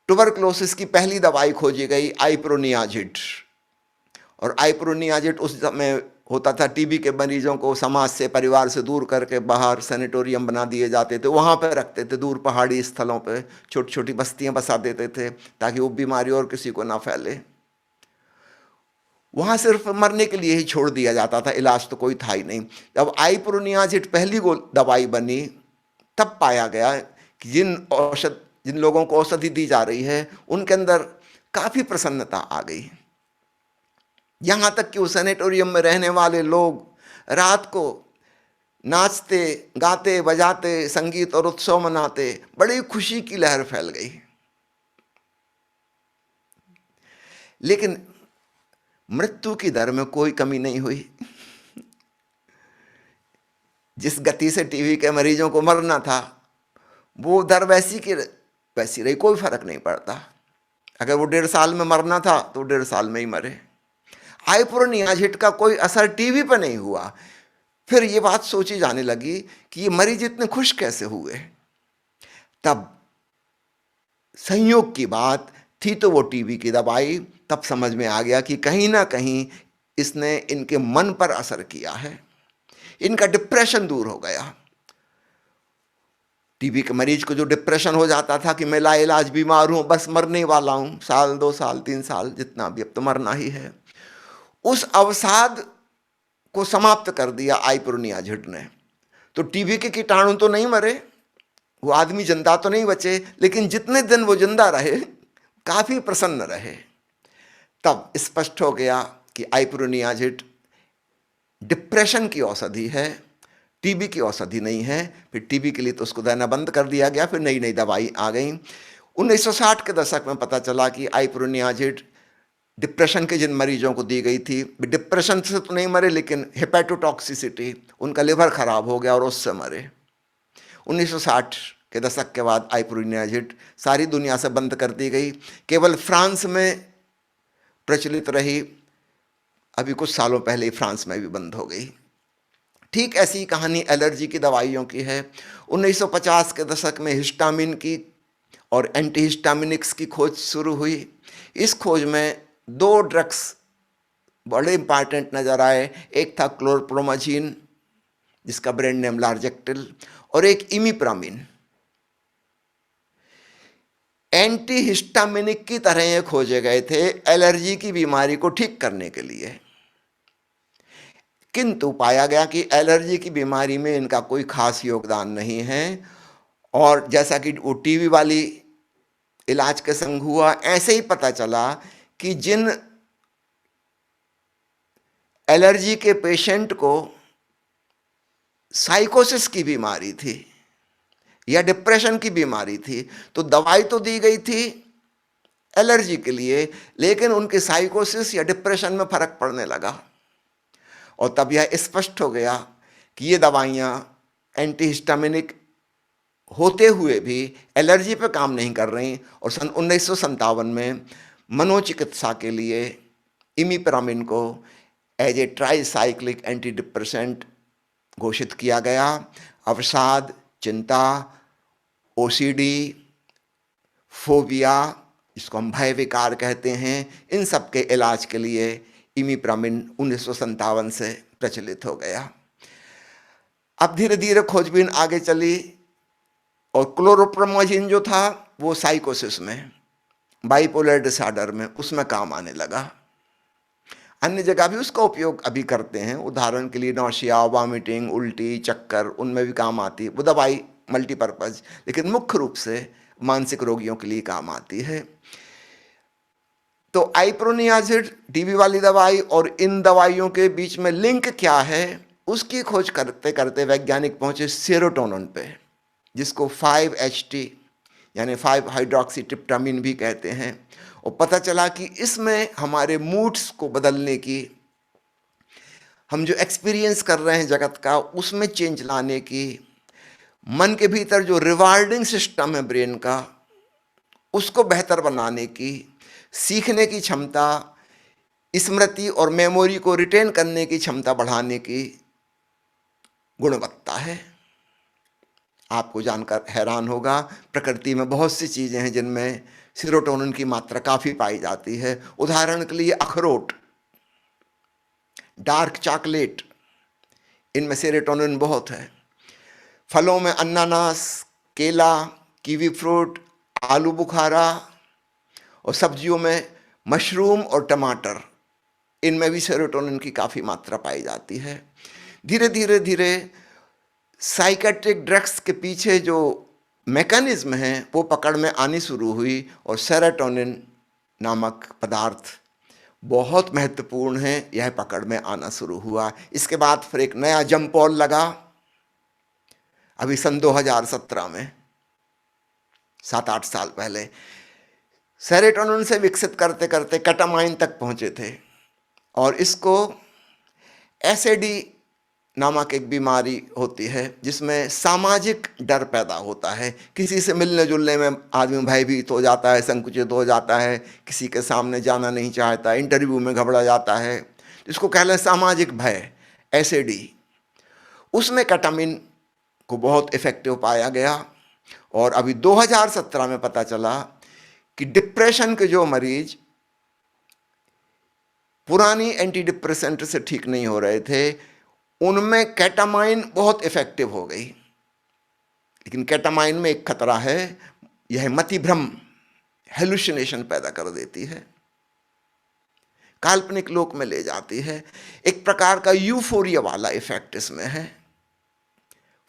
ट्यूबरक्लोसिस की पहली दवाई खोजी गई, आइप्रोनियाजिड। और आइप्रोनियाजिड उस समय होता था, टीबी के मरीजों को समाज से, परिवार से दूर करके बाहर सैनिटोरियम बना दिए जाते थे, वहाँ पर रखते थे, दूर पहाड़ी स्थलों पे छोटी छोटी बस्तियाँ बसा देते थे ताकि वो बीमारी और किसी को ना फैले। वहाँ सिर्फ मरने के लिए ही छोड़ दिया जाता था, इलाज तो कोई था ही नहीं। जब आइप्रोनियाजिड पहली दवाई बनी, तब पाया गया कि जिन लोगों को औषधि दी जा रही है, उनके अंदर काफ़ी प्रसन्नता आ गई। यहाँ तक कि उस सैनिटोरियम में रहने वाले लोग रात को नाचते गाते बजाते, संगीत और उत्सव मनाते, बड़ी खुशी की लहर फैल गई। लेकिन मृत्यु की दर में कोई कमी नहीं हुई। जिस गति से टीबी के मरीजों को मरना था वो दर वैसी की वैसी रही, कोई फर्क नहीं पड़ता। अगर वो 1.5 साल में मरना था तो 1.5 साल में ही मरे। आइप्रोनियाजिड का कोई असर टीबी पर नहीं हुआ। फिर ये बात सोची जाने लगी कि ये मरीज इतने खुश कैसे हुए। तब संयोग की बात थी तो वो टीबी की दवाई, तब समझ में आ गया कि कहीं ना कहीं इसने इनके मन पर असर किया है, इनका डिप्रेशन दूर हो गया। टीबी के मरीज को जो डिप्रेशन हो जाता था कि मैं लाइलाज बीमार हूं, बस मरने वाला हूं, 1 साल 2 साल 3 साल जितना भी, अब तो मरना ही है, उस अवसाद को समाप्त कर दिया आइप्रोनियाजिड ने। तो टीबी के कीटाणु तो नहीं मरे, वो आदमी जिंदा तो नहीं बचे, लेकिन जितने दिन वो जिंदा रहे काफी प्रसन्न रहे। तब स्पष्ट हो गया कि आइप्रोनियाजिड डिप्रेशन की औषधि है, टीबी की औषधि नहीं है। फिर टीबी के लिए तो उसको देना बंद कर दिया गया, फिर नई नई दवाई आ गई। 1960 के दशक में पता चला कि आइप्रोनियाजिड डिप्रेशन के जिन मरीजों को दी गई थी, डिप्रेशन से तो नहीं मरे लेकिन हेपेटोटॉक्सिसिटी, उनका लिवर खराब हो गया और उससे मरे। 1960 के दशक के बाद आइप्रोनियाजिड सारी दुनिया से बंद कर दी गई, केवल फ्रांस में प्रचलित रही। अभी कुछ सालों पहले ही फ्रांस में भी बंद हो गई। ठीक ऐसी कहानी एलर्जी की दवाइयों की है। 1950 के दशक में हिस्टामिन की और एंटीहिस्टामिनिक्स की खोज शुरू हुई। इस खोज में 2 ड्रग्स बड़े इंपॉर्टेंट नजर आए। एक था क्लोरप्रोमाजीन, जिसका ब्रांड नेम लार्जेक्टिल, और एक इमिप्रामिन। एंटीहिस्टामिनिक की तरह ये खोजे गए थे एलर्जी की बीमारी को ठीक करने के लिए, किंतु पाया गया कि एलर्जी की बीमारी में इनका कोई खास योगदान नहीं है। और जैसा कि वो टीबी वाली इलाज के संग हुआ, ऐसे ही पता चला कि जिन एलर्जी के पेशेंट को साइकोसिस की बीमारी थी या डिप्रेशन की बीमारी थी, तो दवाई तो दी गई थी एलर्जी के लिए, लेकिन उनके साइकोसिस या डिप्रेशन में फर्क पड़ने लगा। और तब यह स्पष्ट हो गया कि ये दवाइयाँ एंटीहिस्टामिनिक होते हुए भी एलर्जी पे काम नहीं कर रही। और सन 1957 में मनोचिकित्सा के लिए इमिप्रामिन को as a tricyclic antidepressant घोषित किया गया। अवसाद, चिंता, ओसीडी, फोबिया, जिसको हम भय विकार कहते हैं, इन सब के इलाज के लिए इमिप्रामिन 1957 से प्रचलित हो गया। अब धीरे धीरे खोजबीन आगे चली और क्लोरोप्रोमाजीन जो था वो साइकोसिस में, बाइपोलर डिसऑर्डर में, उसमें काम आने लगा। अन्य जगह भी उसका उपयोग अभी करते हैं, उदाहरण के लिए नौशिया, वॉमिटिंग, उल्टी, चक्कर, उनमें भी काम आती है वो दवाई, मल्टीपर्पज, लेकिन मुख्य रूप से मानसिक रोगियों के लिए काम आती है। तो आइप्रोनियाजिड टीबी वाली दवाई और इन दवाइयों के बीच में लिंक क्या है, उसकी खोज करते करते वैज्ञानिक पहुंचे सेरोटोनिन पे, जिसको 5-HT यानी 5-हाइड्रोक्सीट्रिप्टामिन भी कहते हैं। और पता चला कि इसमें हमारे मूड्स को बदलने की, हम जो एक्सपीरियंस कर रहे हैं जगत का, उसमें चेंज लाने की, मन के भीतर जो रिवार्डिंग सिस्टम है ब्रेन का, उसको बेहतर बनाने की, सीखने की क्षमता, स्मृति और मेमोरी को रिटेन करने की क्षमता बढ़ाने की गुणवत्ता है। आपको जानकर हैरान होगा, प्रकृति में बहुत सी चीज़ें हैं जिनमें सेरोटोनिन की मात्रा काफ़ी पाई जाती है। उदाहरण के लिए अखरोट, डार्क चॉकलेट, इनमें सेरोटोनिन बहुत है। फलों में अनानास, केला, कीवी फ्रूट, आलू बुखारा, और सब्जियों में मशरूम और टमाटर, इनमें भी सेरोटोनिन की काफ़ी मात्रा पाई जाती है। धीरे धीरे धीरे साइकेट्रिक ड्रग्स के पीछे जो मैकेनिज्म है वो पकड़ में आनी शुरू हुई और सेरोटोनिन नामक पदार्थ बहुत महत्वपूर्ण है, यह पकड़ में आना शुरू हुआ। इसके बाद फिर एक नया जंपॉल लगा अभी सन 2017 में, 7-8 साल पहले। सेरोटोनिन से विकसित करते करते केटामाइन तक पहुंचे थे और इसको एसएडी नामक एक बीमारी होती है जिसमें सामाजिक डर पैदा होता है। किसी से मिलने जुलने में आदमी भयभीत हो जाता है, संकुचित हो जाता है, किसी के सामने जाना नहीं चाहता, इंटरव्यू में घबरा जाता है, इसको कह लें सामाजिक भय, एसएडी। उसमें केटामिन को बहुत इफेक्टिव पाया गया और अभी 2017 में पता चला कि डिप्रेशन के जो मरीज पुरानी एंटी डिप्रेसेंट से ठीक नहीं हो रहे थे, उनमें केटामाइन बहुत इफेक्टिव हो गई। लेकिन केटामाइन में एक खतरा है, यह मतिभ्रम, हेलुसिनेशन पैदा कर देती है, काल्पनिक लोक में ले जाती है। एक प्रकार का यूफोरिया वाला इफेक्ट इसमें है,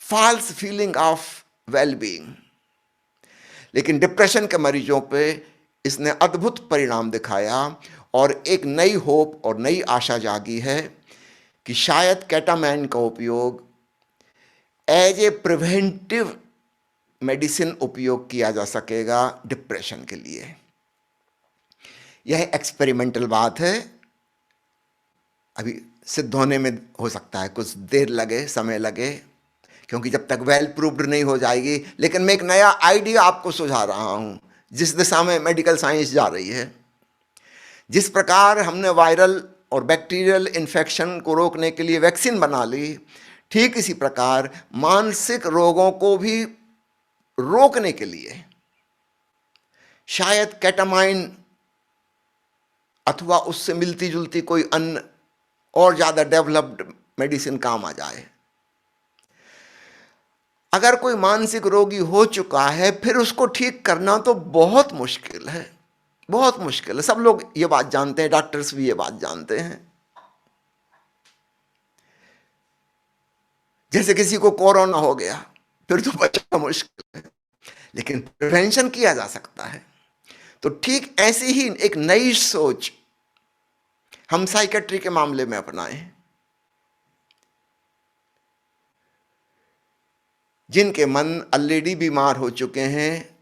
फॉल्स फीलिंग ऑफ वेलबीइंग। लेकिन डिप्रेशन के मरीजों पे इसने अद्भुत परिणाम दिखाया और एक नई होप और नई आशा जागी है कि शायद केटामाइन का उपयोग एज ए प्रिवेंटिव मेडिसिन उपयोग किया जा सकेगा डिप्रेशन के लिए। यह एक्सपेरिमेंटल बात है, अभी सिद्ध होने में हो सकता है कुछ देर लगे, समय लगे, क्योंकि जब तक वेल प्रूव्ड नहीं हो जाएगी। लेकिन मैं एक नया आइडिया आपको सुझा रहा हूं जिस दिशा में मेडिकल साइंस जा रही है। जिस प्रकार हमने वायरल और बैक्टीरियल इन्फेक्शन को रोकने के लिए वैक्सीन बना ली, ठीक इसी प्रकार मानसिक रोगों को भी रोकने के लिए शायद केटामाइन अथवा उससे मिलती जुलती कोई अन्य और ज़्यादा डेवलप्ड मेडिसिन काम आ जाए। अगर कोई मानसिक रोगी हो चुका है, फिर उसको ठीक करना तो बहुत मुश्किल है, बहुत मुश्किल है। सब लोग ये बात जानते हैं, डॉक्टर्स भी ये बात जानते हैं। जैसे किसी को कोरोना हो गया, फिर तो बचना मुश्किल है, लेकिन प्रिवेंशन किया जा सकता है। तो ठीक ऐसी ही एक नई सोच हम साइकेट्री के मामले में अपनाएं। जिनके मन ऑलरेडी बीमार हो चुके हैं,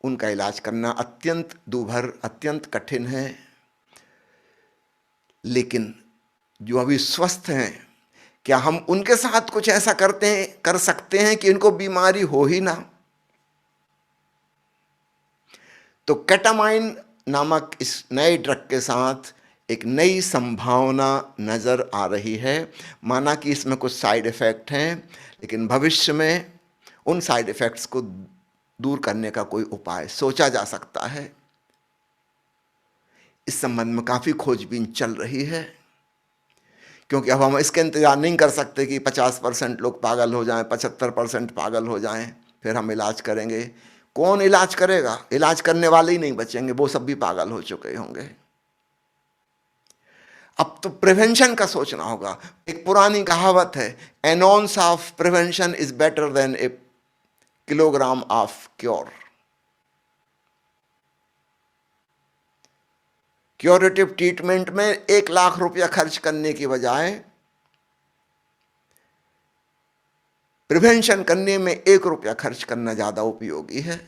उनका इलाज करना अत्यंत दूभर, अत्यंत कठिन है। लेकिन जो अभी स्वस्थ हैं, क्या हम उनके साथ कुछ ऐसा कर सकते हैं कि इनको बीमारी हो ही ना? तो केटामाइन नामक इस नए ड्रग के साथ एक नई संभावना नजर आ रही है। माना कि इसमें कुछ साइड इफेक्ट हैं, लेकिन भविष्य में उन साइड इफेक्ट्स को दूर करने का कोई उपाय सोचा जा सकता है। इस संबंध में काफी खोजबीन चल रही है, क्योंकि अब हम इसका इंतजार नहीं कर सकते कि 50% लोग पागल हो जाएं, 75% पागल हो जाएं, फिर हम इलाज करेंगे। कौन इलाज करेगा? इलाज करने वाले ही नहीं बचेंगे, वो सब भी पागल हो चुके होंगे। अब तो प्रिवेंशन का सोचना होगा। एक पुरानी कहावत है, an ounce of prevention is better than a kilogram of cure. Curative treatment में 1 लाख रुपया खर्च करने की बजाय प्रिवेंशन करने में 1 रुपया खर्च करना ज्यादा उपयोगी है।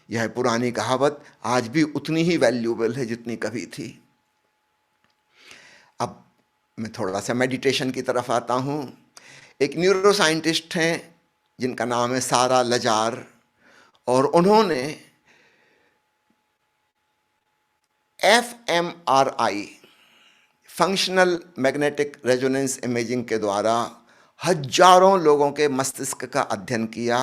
यह पुरानी कहावत आज भी उतनी ही वैल्यूएबल है जितनी कभी थी। अब मैं थोड़ा सा मेडिटेशन की तरफ आता हूं। एक न्यूरो साइंटिस्ट हैं जिनका नाम है सारा लजार, और उन्होंने fMRI, functional magnetic resonance imaging के द्वारा हजारों लोगों के मस्तिष्क का अध्ययन किया।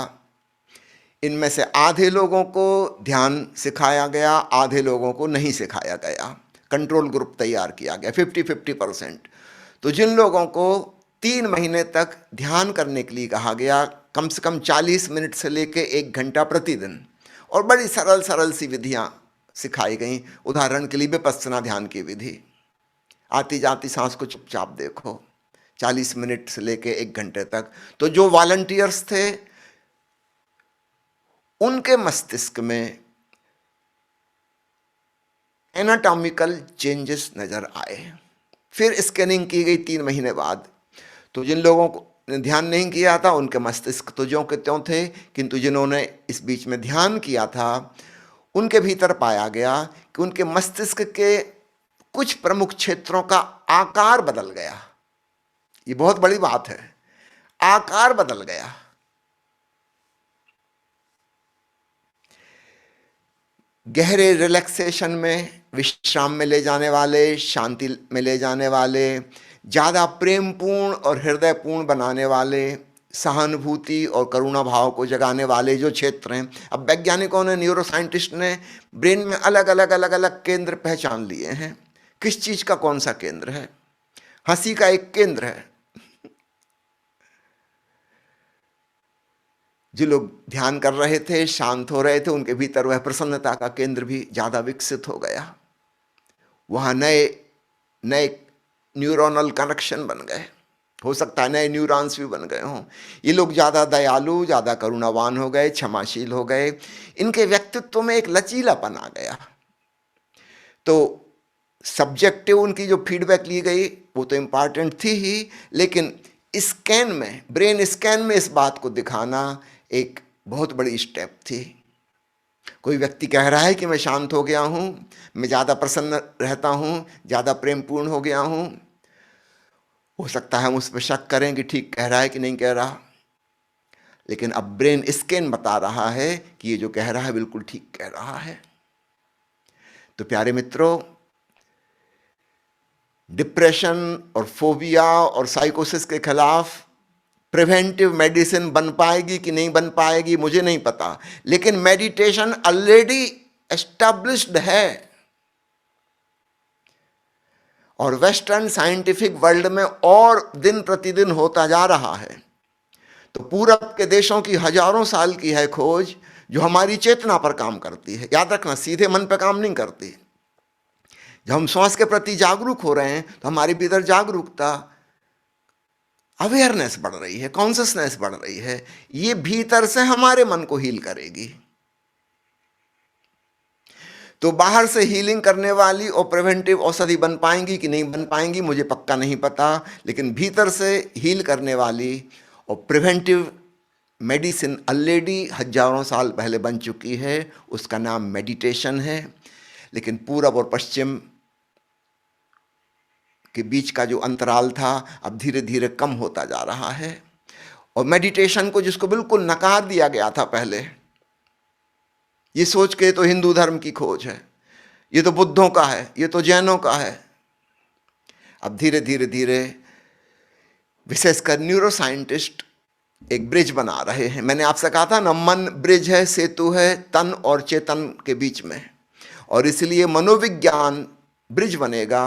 इनमें से आधे लोगों को ध्यान सिखाया गया, आधे लोगों को नहीं सिखाया गया। कंट्रोल ग्रुप तैयार किया गया 50-50%। तो जिन लोगों को 3 महीने तक ध्यान करने के लिए कहा गया, कम से कम 40 मिनट से लेकर 1 घंटा प्रतिदिन, और बड़ी सरल सरल सी विधियां सिखाई गई। उदाहरण के लिए विपस्सना ध्यान की विधि, आती जाती सांस को चुपचाप देखो 40 मिनट से लेकर 1 घंटे तक। तो जो वॉलंटियर्स थे उनके मस्तिष्क में एनाटॉमिकल चेंजेस नजर आए। फिर स्कैनिंग की गई 3 महीने बाद। तो जिन लोगों को ध्यान नहीं किया था उनके मस्तिष्क तो ज्यों के त्यों थे, किंतु जिन्होंने इस बीच में ध्यान किया था उनके भीतर पाया गया कि उनके मस्तिष्क के कुछ प्रमुख क्षेत्रों का आकार बदल गया। ये बहुत बड़ी बात है, आकार बदल गया। गहरे रिलैक्सेशन में, विश्राम में ले जाने वाले, शांति में ले जाने वाले, ज़्यादा प्रेमपूर्ण और हृदयपूर्ण बनाने वाले, सहानुभूति और करुणा भाव को जगाने वाले जो क्षेत्र हैं, अब वैज्ञानिकों ने, न्यूरो साइंटिस्ट ने ब्रेन में अलग अलग केंद्र पहचान लिए हैं। किस चीज़ का कौन सा केंद्र है? हंसी का एक केंद्र है। जो लोग ध्यान कर रहे थे, शांत हो रहे थे, उनके भीतर वह प्रसन्नता का केंद्र भी ज़्यादा विकसित हो गया। वहाँ नए नए न्यूरोनल कनेक्शन बन गए, हो सकता है नए न्यूरॉन्स भी बन गए हों। ये लोग ज़्यादा दयालु, ज़्यादा करुणावान हो गए, क्षमाशील हो गए। इनके व्यक्तित्व में एक लचीलापन आ गया। तो सब्जेक्टिव उनकी जो फीडबैक ली गई वो तो इम्पॉर्टेंट थी ही, लेकिन स्कैन में, ब्रेन स्कैन में इस बात को दिखाना एक बहुत बड़ी स्टेप थी। कोई व्यक्ति कह रहा है कि मैं शांत हो गया हूँ, मैं ज़्यादा प्रसन्न रहता हूँ, ज़्यादा प्रेमपूर्ण हो गया हूँ। हो सकता है हम उस पर शक करें कि ठीक कह रहा है कि नहीं कह रहा, लेकिन अब ब्रेन स्कैन बता रहा है कि ये जो कह रहा है बिल्कुल ठीक कह रहा है। तो प्यारे मित्रों, डिप्रेशन और फोबिया और साइकोसिस के खिलाफ प्रिवेंटिव मेडिसिन बन पाएगी कि नहीं बन पाएगी मुझे नहीं पता, लेकिन मेडिटेशन ऑलरेडी एस्टैब्लिश्ड है और वेस्टर्न साइंटिफिक वर्ल्ड में और दिन प्रतिदिन होता जा रहा है। तो पूरब के देशों की हजारों साल की है खोज जो हमारी चेतना पर काम करती है। याद रखना, सीधे मन पर काम नहीं करती। जब हम श्वास के प्रति जागरूक हो रहे हैं तो हमारे भीतर जागरूकता, अवेयरनेस बढ़ रही है, कॉन्शियसनेस बढ़ रही है। ये भीतर से हमारे मन को हील करेगी। तो बाहर से हीलिंग करने वाली और प्रिवेंटिव औषधि बन पाएंगी कि नहीं बन पाएंगी मुझे पक्का नहीं पता, लेकिन भीतर से हील करने वाली और प्रिवेंटिव मेडिसिन ऑलरेडी हजारों साल पहले बन चुकी है। उसका नाम मेडिटेशन है। लेकिन पूरब और पश्चिम के बीच का जो अंतराल था अब धीरे धीरे कम होता जा रहा है। और मेडिटेशन को जिसको बिल्कुल नकार दिया गया था पहले, ये सोच के तो हिंदू धर्म की खोज है, ये तो बुद्धों का है, ये तो जैनों का है, अब धीरे धीरे धीरे विशेषकर न्यूरो साइंटिस्ट एक ब्रिज बना रहे हैं। मैंने आपसे कहा था ना, मन ब्रिज है, सेतु है तन और चेतन के बीच में, और इसलिए मनोविज्ञान ब्रिज बनेगा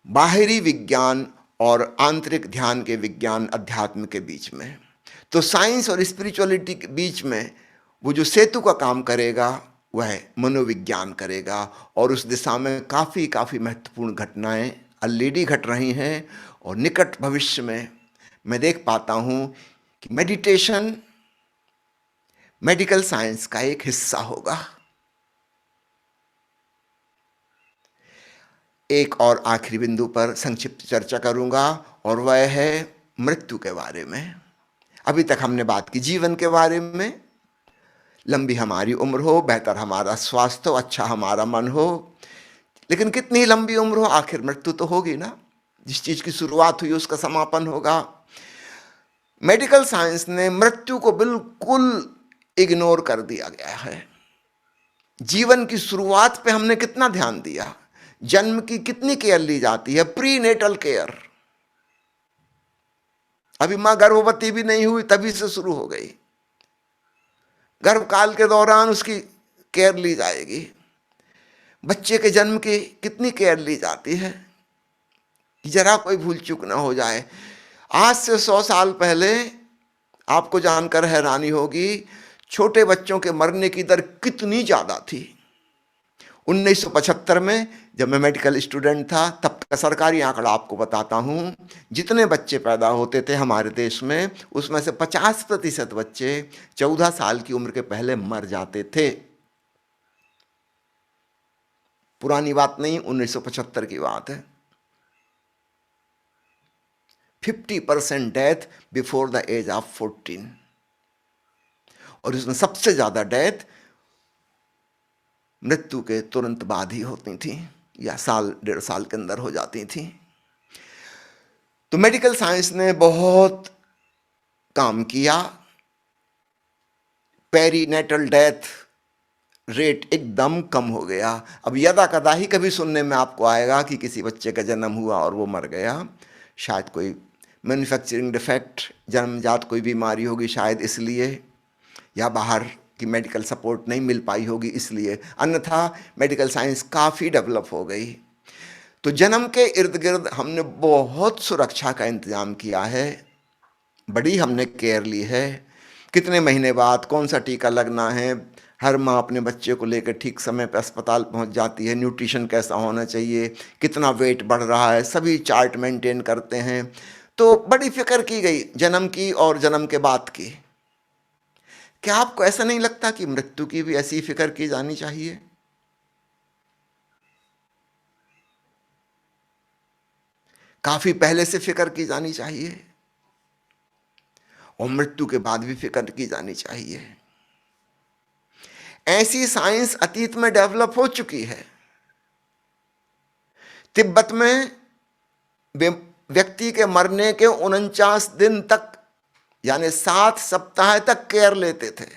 बाहरी विज्ञान और आंतरिक ध्यान के विज्ञान, अध्यात्म के बीच में। तो साइंस और स्पिरिचुअलिटी के बीच में वो जो सेतु का काम करेगा वह मनोविज्ञान करेगा, और उस दिशा में काफ़ी महत्वपूर्ण घटनाएं ऑलरेडी घट रही हैं। और निकट भविष्य में मैं देख पाता हूँ कि मेडिटेशन मेडिकल साइंस का एक हिस्सा होगा। एक और आखिरी बिंदु पर संक्षिप्त चर्चा करूंगा, और वह है मृत्यु के बारे में। अभी तक हमने बात की जीवन के बारे में, लंबी हमारी उम्र हो, बेहतर हमारा स्वास्थ्य हो, अच्छा हमारा मन हो, लेकिन कितनी लंबी उम्र हो, आखिर मृत्यु तो होगी ना। जिस चीज़ की शुरुआत हुई उसका समापन होगा। मेडिकल साइंस ने मृत्यु को बिल्कुल इग्नोर कर दिया गया है। जीवन की शुरुआत पे हमने कितना ध्यान दिया, जन्म की कितनी केयर ली जाती है, प्री नेटल केयर। अभी मां गर्भवती भी नहीं हुई तभी से शुरू हो गई, गर्भकाल के दौरान उसकी केयर ली जाएगी। बच्चे के जन्म की कितनी केयर ली जाती है, जरा कोई भूल चूक ना हो जाए। आज से 100 साल पहले आपको जानकर हैरानी होगी, छोटे बच्चों के मरने की दर कितनी ज़्यादा थी। 1975 में जब मैं मेडिकल स्टूडेंट था, तब का सरकारी आंकड़ा आपको बताता हूँ, जितने बच्चे पैदा होते थे हमारे देश में, उसमें से 50% बच्चे 14 साल की उम्र के पहले मर जाते थे। पुरानी बात नहीं, 1975 की बात है। 50% death before the age of 14, और इसमें सबसे ज़्यादा डेथ मृत्यु के तुरंत बाद ही होती थी। या साल 1.5 साल के अंदर हो जाती थी। तो मेडिकल साइंस ने बहुत काम किया। पेरीनेटल डेथ रेट एकदम कम हो गया। अब यदा कदा ही कभी सुनने में आपको आएगा कि किसी बच्चे का जन्म हुआ और वो मर गया। शायद कोई मैन्युफैक्चरिंग डिफेक्ट, जन्मजात कोई बीमारी होगी शायद इसलिए, या बाहर की मेडिकल सपोर्ट नहीं मिल पाई होगी इसलिए, अन्यथा मेडिकल साइंस काफ़ी डेवलप हो गई। तो जन्म के इर्द गिर्द हमने बहुत सुरक्षा का इंतज़ाम किया है, बड़ी हमने केयर ली है। कितने महीने बाद कौन सा टीका लगना है, हर माँ अपने बच्चे को लेकर ठीक समय पर अस्पताल पहुंच जाती है। न्यूट्रिशन कैसा होना चाहिए, कितना वेट बढ़ रहा है, सभी चार्ट मेंटेन करते हैं। तो बड़ी फिक्र की गई जन्म की और जन्म के बाद की। क्या आपको ऐसा नहीं लगता कि मृत्यु की भी ऐसी फिक्र की जानी चाहिए? काफी पहले से फिक्र की जानी चाहिए और मृत्यु के बाद भी फिक्र की जानी चाहिए। ऐसी साइंस अतीत में डेवलप हो चुकी है। तिब्बत में व्यक्ति के मरने के 49 दिन तक यानी 7 सप्ताह तक केयर लेते थे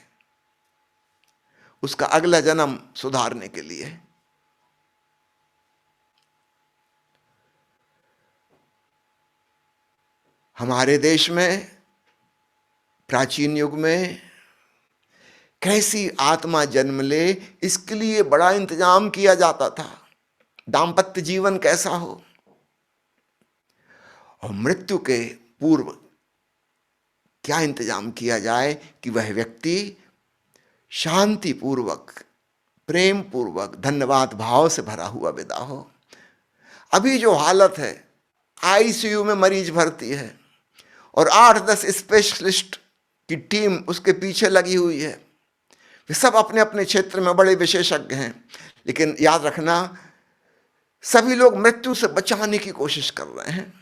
उसका अगला जन्म सुधारने के लिए। हमारे देश में प्राचीन युग में कैसी आत्मा जन्म ले इसके लिए बड़ा इंतजाम किया जाता था, दाम्पत्य जीवन कैसा हो। और मृत्यु के पूर्व क्या इंतजाम किया जाए कि वह व्यक्ति शांति पूर्वक, प्रेम पूर्वक, धन्यवाद भाव से भरा हुआ विदा हो। अभी जो हालत है, आईसीयू में मरीज भर्ती है और 8-10 स्पेशलिस्ट की टीम उसके पीछे लगी हुई है। वे सब अपने अपने क्षेत्र में बड़े विशेषज्ञ हैं, लेकिन याद रखना सभी लोग मृत्यु से बचाने की कोशिश कर रहे हैं,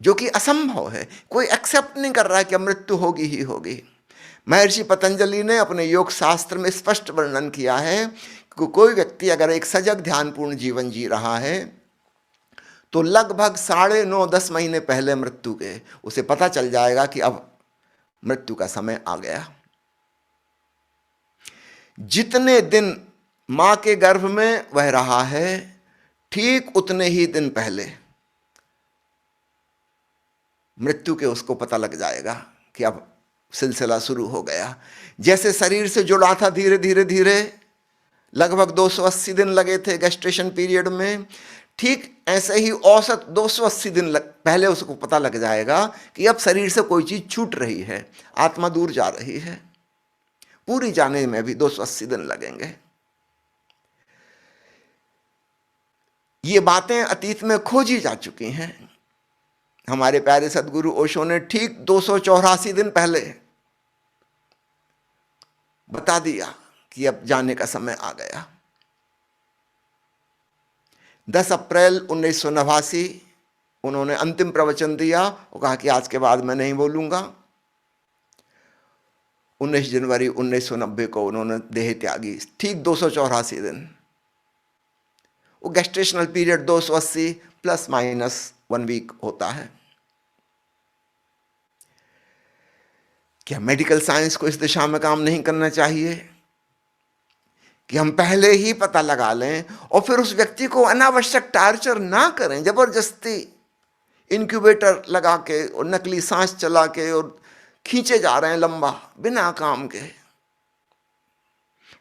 जो कि असंभव है। कोई एक्सेप्ट नहीं कर रहा है कि मृत्यु होगी ही होगी। महर्षि पतंजलि ने अपने योग शास्त्र में स्पष्ट वर्णन किया है कि कोई व्यक्ति अगर एक सजग ध्यानपूर्ण जीवन जी रहा है तो लगभग 9.5-10 महीने पहले मृत्यु के उसे पता चल जाएगा कि अब मृत्यु का समय आ गया। जितने दिन मां के गर्भ में वह रहा है, ठीक उतने ही दिन पहले मृत्यु के उसको पता लग जाएगा कि अब सिलसिला शुरू हो गया। जैसे शरीर से जुड़ा था धीरे धीरे धीरे, लगभग 280 दिन लगे थे गेस्टेशन पीरियड में, ठीक ऐसे ही औसत 280 दिन पहले उसको पता लग जाएगा कि अब शरीर से कोई चीज छूट रही है, आत्मा दूर जा रही है। पूरी जाने में भी 280 दिन लगेंगे। ये बातें अतीत में खोजी जा चुकी हैं। हमारे प्यारे सदगुरु ओशो ने ठीक 284 दिन पहले बता दिया कि अब जाने का समय आ गया। 10 अप्रैल 1989 उन्होंने अंतिम प्रवचन दिया और कहा कि आज के बाद मैं नहीं बोलूंगा। 19 जनवरी 1990 को उन्होंने देह त्यागी, ठीक 284 दिन। वो gestational period 280 plus minus 1 week होता है। क्या मेडिकल साइंस को इस दिशा में काम नहीं करना चाहिए कि हम पहले ही पता लगा लें और फिर उस व्यक्ति को अनावश्यक टार्चर ना करें, जबरदस्ती इंक्यूबेटर लगा के और नकली सांस चला के और खींचे जा रहे हैं लंबा बिना काम के।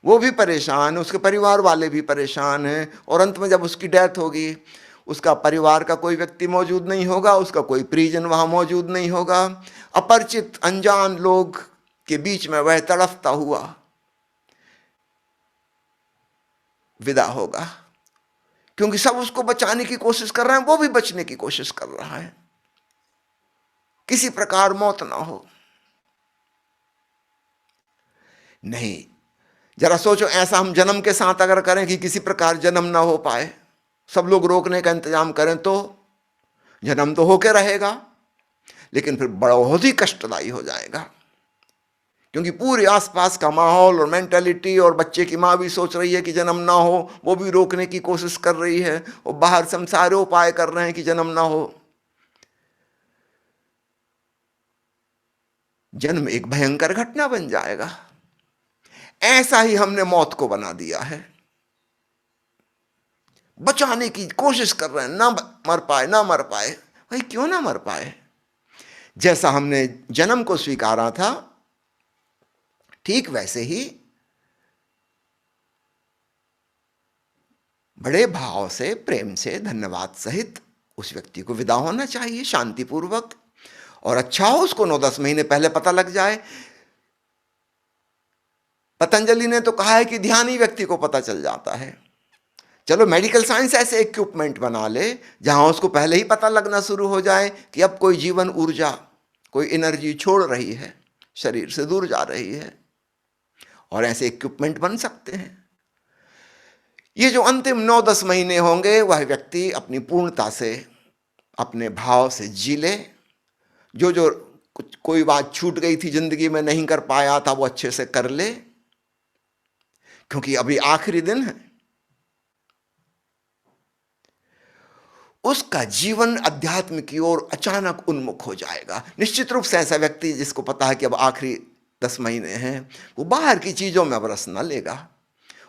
वो भी परेशान, उसके परिवार वाले भी परेशान हैं और अंत में जब उसकी डेथ होगी उसका परिवार का कोई व्यक्ति मौजूद नहीं होगा, उसका कोई परिजन वहां मौजूद नहीं होगा। अपरिचित अनजान लोग के बीच में वह तड़फता हुआ विदा होगा, क्योंकि सब उसको बचाने की कोशिश कर रहे हैं, वो भी बचने की कोशिश कर रहा है, किसी प्रकार मौत ना हो। नहीं, जरा सोचो ऐसा हम जन्म के साथ अगर करें कि किसी प्रकार जन्म ना हो पाए, सब लोग रोकने का इंतजाम करें, तो जन्म तो होके रहेगा लेकिन फिर बहुत ही कष्टदायी हो जाएगा, क्योंकि पूरे आसपास का माहौल और मेंटालिटी, और बच्चे की माँ भी सोच रही है कि जन्म ना हो, वो भी रोकने की कोशिश कर रही है, और बाहर से हम सारे उपाय कर रहे हैं कि जन्म ना हो। जन्म एक भयंकर घटना बन जाएगा। ऐसा ही हमने मौत को बना दिया है। बचाने की कोशिश कर रहे हैं, ना मर पाए, ना मर पाए। भाई क्यों ना मर पाए? जैसा हमने जन्म को स्वीकारा था, ठीक वैसे ही बड़े भाव से, प्रेम से, धन्यवाद सहित उस व्यक्ति को विदा होना चाहिए, शांतिपूर्वक। और अच्छा हो उसको 9-10 महीने पहले पता लग जाए। पतंजलि ने तो कहा है कि ध्यान ही व्यक्ति को पता चल जाता है। चलो मेडिकल साइंस ऐसे इक्विपमेंट बना ले जहां उसको पहले ही पता लगना शुरू हो जाए कि अब कोई जीवन ऊर्जा, कोई एनर्जी छोड़ रही है, शरीर से दूर जा रही है, और ऐसे इक्विपमेंट बन सकते हैं। ये जो अंतिम 9-10 महीने होंगे, वह व्यक्ति अपनी पूर्णता से, अपने भाव से जी ले। जो जो कोई बात छूट गई थी जिंदगी में, नहीं कर पाया था, वो अच्छे से कर ले, क्योंकि अभी आखिरी दिन है। उसका जीवन अध्यात्म की ओर अचानक उन्मुख हो जाएगा। निश्चित रूप से ऐसा व्यक्ति जिसको पता है कि अब आखिरी 10 महीने हैं, वो बाहर की चीजों में अब रस न लेगा।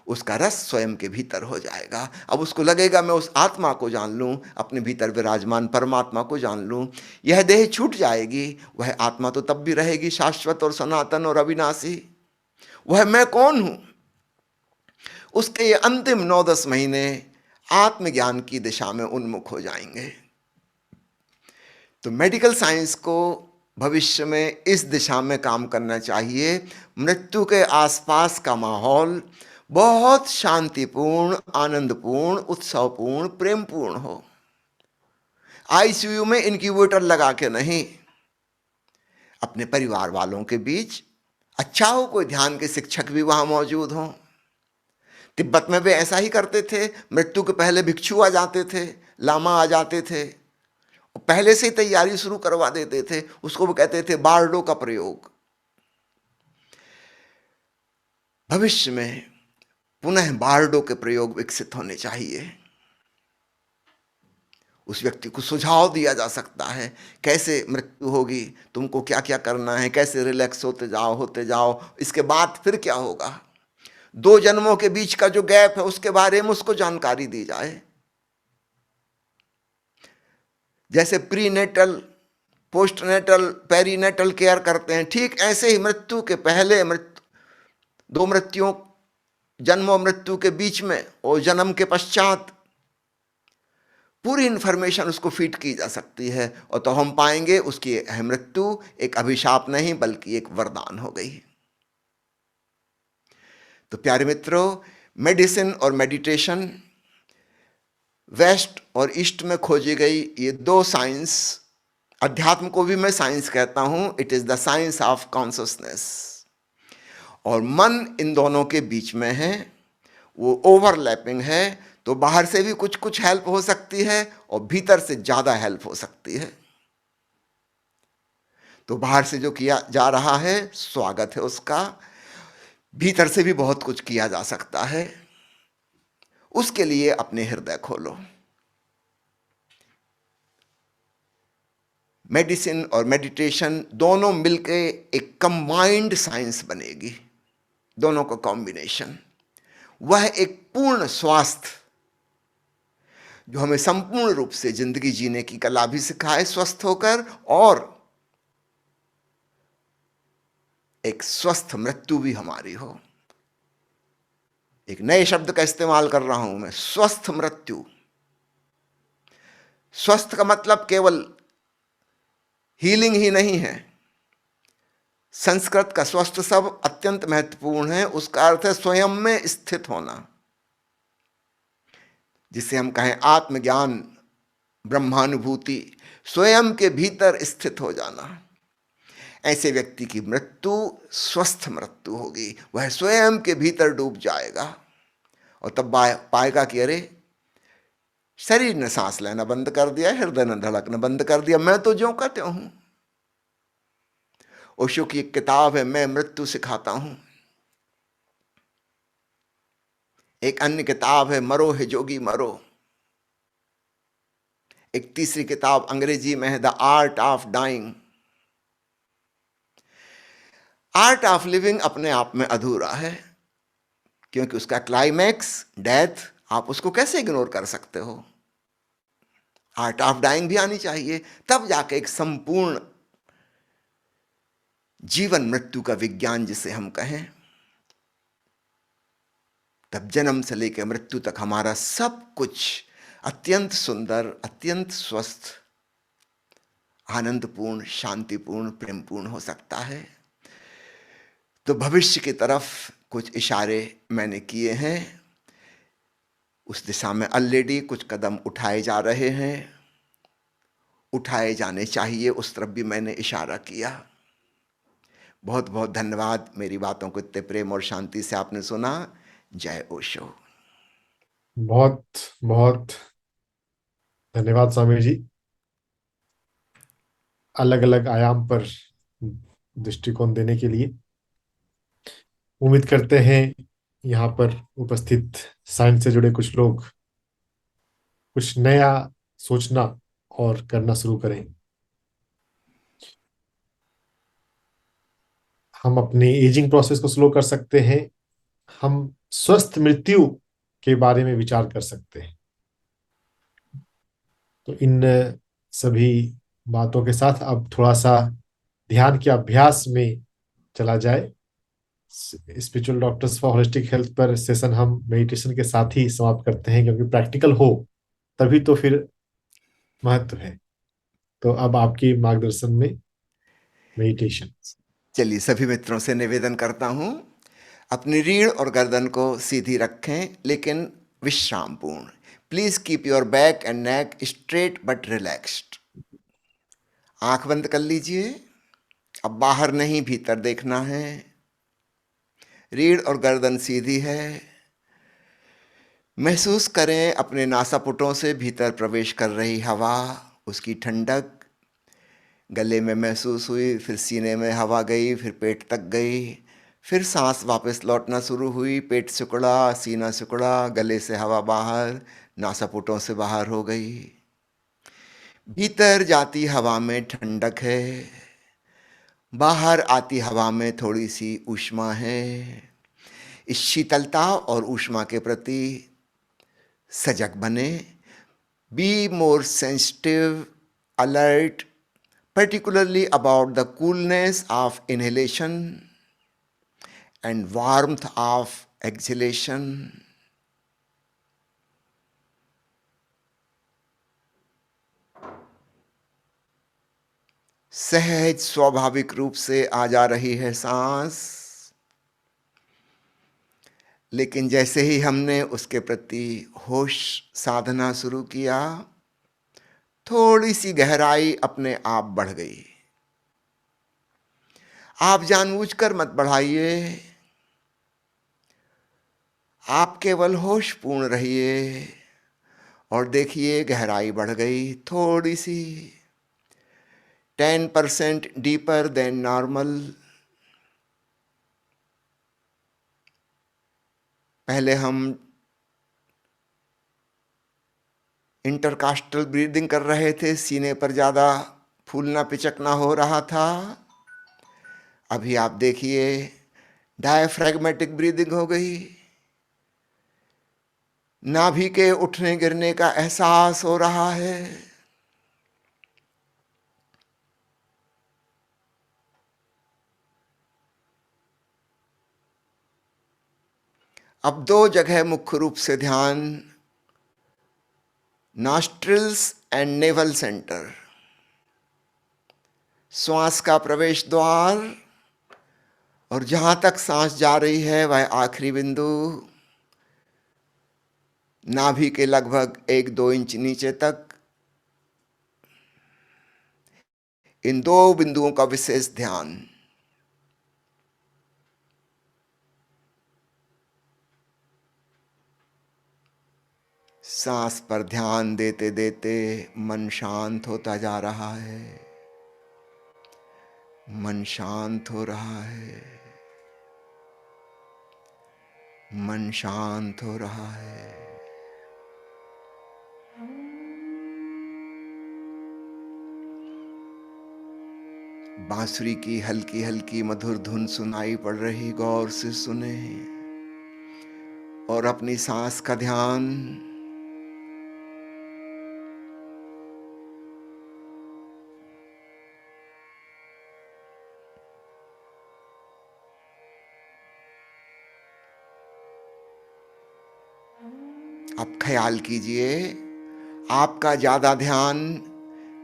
उसका रस स्वयं के भीतर हो जाएगा। अब उसको लगेगा मैं उस आत्मा को जान लूं, अपने भीतर विराजमान परमात्मा को जान लूं। यह देह छूट जाएगी, वह आत्मा तो तब भी रहेगी, शाश्वत और सनातन और अविनाशी। वह मैं कौन हूं? उसके ये अंतिम 9-10 महीने आत्मज्ञान की दिशा में उन्मुख हो जाएंगे। तो मेडिकल साइंस को भविष्य में इस दिशा में काम करना चाहिए। मृत्यु के आसपास का माहौल बहुत शांतिपूर्ण, आनंदपूर्ण, उत्सवपूर्ण, प्रेमपूर्ण हो। आईसीयू में इंक्यूबेटर लगा के नहीं, अपने परिवार वालों के बीच। अच्छा हो कोई ध्यान के शिक्षक भी वहां मौजूद हों। तिब्बत में वे ऐसा ही करते थे। मृत्यु के पहले भिक्षु आ जाते थे, लामा आ जाते थे, पहले से ही तैयारी शुरू करवा देते थे। उसको वो कहते थे बार्डो का प्रयोग। भविष्य में पुनः बार्डो के प्रयोग विकसित होने चाहिए। उस व्यक्ति को सुझाव दिया जा सकता है कैसे मृत्यु होगी, तुमको क्या क्या करना है, कैसे रिलैक्स होते जाओ, इसके बाद फिर क्या होगा। 2 जन्मों के बीच का जो गैप है उसके बारे में उसको जानकारी दी जाए। जैसे प्रीनेटल, पोस्टनेटल, पेरीनेटल केयर करते हैं, ठीक ऐसे ही मृत्यु के पहले, 2 मृत्युओं, जन्म और मृत्यु के बीच में और जन्म के पश्चात पूरी इंफॉर्मेशन उसको फीड की जा सकती है। और तो हम पाएंगे उसकी मृत्यु एक अभिशाप नहीं बल्कि एक वरदान हो गई। तो प्यारे मित्रों, मेडिसिन और मेडिटेशन, वेस्ट और ईस्ट में खोजी गई ये 2 साइंस, अध्यात्म को भी मैं साइंस कहता हूं, it is the science of consciousness. और मन इन दोनों के बीच में है, वो ओवरलैपिंग है। तो बाहर से भी कुछ कुछ हेल्प हो सकती है और भीतर से ज्यादा हेल्प हो सकती है। तो बाहर से जो किया जा रहा है स्वागत है उसका, भीतर से भी बहुत कुछ किया जा सकता है। उसके लिए अपने हृदय खोलो। मेडिसिन और मेडिटेशन दोनों मिलके एक कंबाइंड साइंस बनेगी, दोनों का कॉम्बिनेशन। वह एक पूर्ण स्वास्थ्य जो हमें संपूर्ण रूप से जिंदगी जीने की कला भी सिखाए, स्वस्थ होकर, और एक स्वस्थ मृत्यु भी हमारी हो। एक नए शब्द का इस्तेमाल कर रहा हूं मैं, स्वस्थ मृत्यु। स्वस्थ का मतलब केवल हीलिंग ही नहीं है। संस्कृत का स्वस्थ शब्द अत्यंत महत्वपूर्ण है। उसका अर्थ है स्वयं में स्थित होना, जिसे हम कहें आत्मज्ञान, ब्रह्मानुभूति, स्वयं के भीतर स्थित हो जाना। ऐसे व्यक्ति की मृत्यु स्वस्थ मृत्यु होगी। वह स्वयं के भीतर डूब जाएगा और तब पाएगा कि अरे, शरीर ने सांस लेना बंद कर दिया, हृदय ने धड़कना बंद कर दिया, मैं तो ज्यों का त्यों हूं। ओशो की एक किताब है, मैं मृत्यु सिखाता हूं। एक अन्य किताब है, मरो है जोगी मरो। एक तीसरी किताब अंग्रेजी में है, the art of dying. Art of living अपने आप में अधूरा है, क्योंकि उसका क्लाइमैक्स डेथ, आप उसको कैसे इग्नोर कर सकते हो। आर्ट ऑफ डाइंग भी आनी चाहिए, तब जाके एक संपूर्ण जीवन मृत्यु का विज्ञान जिसे हम कहें, तब जन्म से लेकर मृत्यु तक हमारा सब कुछ अत्यंत सुंदर, अत्यंत स्वस्थ, आनंदपूर्ण, शांतिपूर्ण, प्रेमपूर्ण हो सकता है। तो भविष्य की तरफ कुछ इशारे मैंने किए हैं, उस दिशा में ऑलरेडी कुछ कदम उठाए जा रहे हैं, उठाए जाने चाहिए, उस तरफ भी मैंने इशारा किया। बहुत बहुत धन्यवाद, मेरी बातों को इतने प्रेम और शांति से आपने सुना। जय ओशो। बहुत बहुत धन्यवाद स्वामी जी, अलग अलग आयाम पर दृष्टिकोण देने के लिए। उम्मीद करते हैं यहाँ पर उपस्थित साइंस से जुड़े कुछ लोग कुछ नया सोचना और करना शुरू करें। हम अपनी एजिंग प्रोसेस को स्लो कर सकते हैं, हम स्वस्थ मृत्यु के बारे में विचार कर सकते हैं। तो इन सभी बातों के साथ अब थोड़ा सा ध्यान के अभ्यास में चला जाए। Spiritual doctors for holistic health पर सेशन हम मेडिटेशन के साथ ही समाप्त करते हैं, क्योंकि प्रैक्टिकल हो तभी तो फिर महत्व है। तो अब आपकी मार्गदर्शन में मेडिटेशन। चलिए, सभी मित्रों से निवेदन करता हूं, अपनी रीढ़ और गर्दन को सीधी रखें, लेकिन विश्रामपूर्ण। Please keep your back and neck straight but relaxed. आंख बंद कर लीजिए। अब बाहर नहीं, भीतर देखना है। रीढ़ और गर्दन सीधी है। महसूस करें अपने नासापुटों से भीतर प्रवेश कर रही हवा, उसकी ठंडक गले में महसूस हुई, फिर सीने में हवा गई, फिर पेट तक गई, फिर सांस वापस लौटना शुरू हुई। पेट सिकुड़ा, सीना सिकुड़ा, गले से हवा बाहर, नासापुटों से बाहर हो गई। भीतर जाती हवा में ठंडक है, बाहर आती हवा में थोड़ी सी ऊष्मा है। इस शीतलता और ऊष्मा के प्रति सजग बने। Be more sensitive, alert, particularly about the coolness of inhalation and warmth of exhalation. सहज स्वाभाविक रूप से आ जा रही है सांस, लेकिन जैसे ही हमने उसके प्रति होश साधना शुरू किया, थोड़ी सी गहराई अपने आप बढ़ गई। आप जानबूझकर मत बढ़ाइए, आप केवल होशपूर्ण रहिए और देखिए गहराई बढ़ गई थोड़ी सी, 10% डीपर देन नॉर्मल। पहले हम इंटरकास्टल ब्रीदिंग कर रहे थे, सीने पर ज़्यादा फूलना पिचकना हो रहा था। अभी आप देखिए डायफ्रैग्मेटिक ब्रीदिंग हो गई, नाभि के उठने गिरने का एहसास हो रहा है। अब दो जगह मुख्य रूप से ध्यान, नॉस्ट्रिल्स एंड नेवल सेंटर, श्वास का प्रवेश द्वार और जहां तक सांस जा रही है वह आखिरी बिंदु, नाभि के लगभग 1-2 इंच नीचे तक। इन दो बिंदुओं का विशेष ध्यान। सांस पर ध्यान देते देते मन शांत होता जा रहा है। मन शांत हो रहा है, मन शांत हो रहा है। बांसुरी की हल्की हल्की मधुर धुन सुनाई पड़ रही, गौर से सुने और अपनी सांस का ध्यान अब ख्याल कीजिए, आपका ज्यादा ध्यान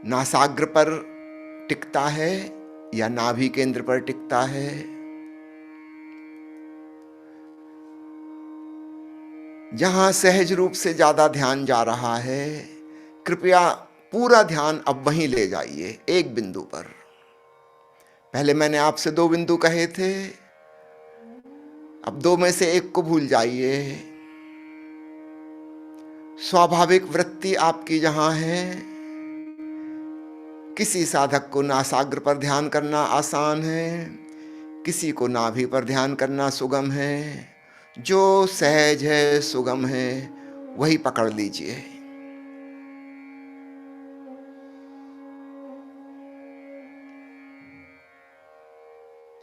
नासाग्र पर टिकता है या नाभि केंद्र पर टिकता है। जहां सहज रूप से ज्यादा ध्यान जा रहा है, कृपया पूरा ध्यान अब वहीं ले जाइए, एक बिंदु पर। पहले मैंने आपसे 2 बिंदु कहे थे, अब 2 में से एक को भूल जाइए। स्वाभाविक वृत्ति आपकी जहां है, किसी साधक को नासाग्र पर ध्यान करना आसान है, किसी को नाभि पर ध्यान करना सुगम है। जो सहज है, सुगम है, वही पकड़ लीजिए।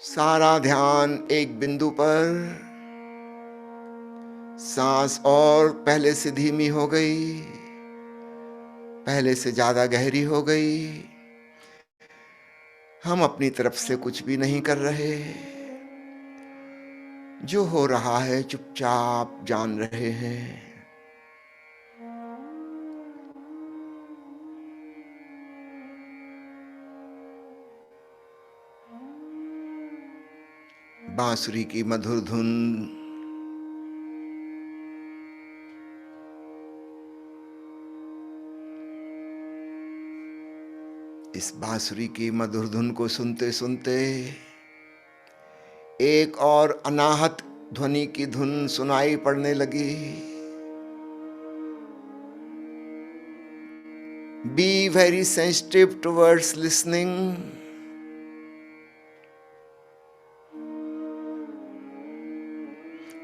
सारा ध्यान एक बिंदु पर। सांस और पहले से धीमी हो गई, पहले से ज्यादा गहरी हो गई। हम अपनी तरफ से कुछ भी नहीं कर रहे, जो हो रहा है चुपचाप जान रहे हैं। बांसुरी की मधुर धुन इस बांसुरी की मधुर धुन को सुनते सुनते एक और अनाहत ध्वनि की धुन सुनाई पड़ने लगी। Be very sensitive towards listening.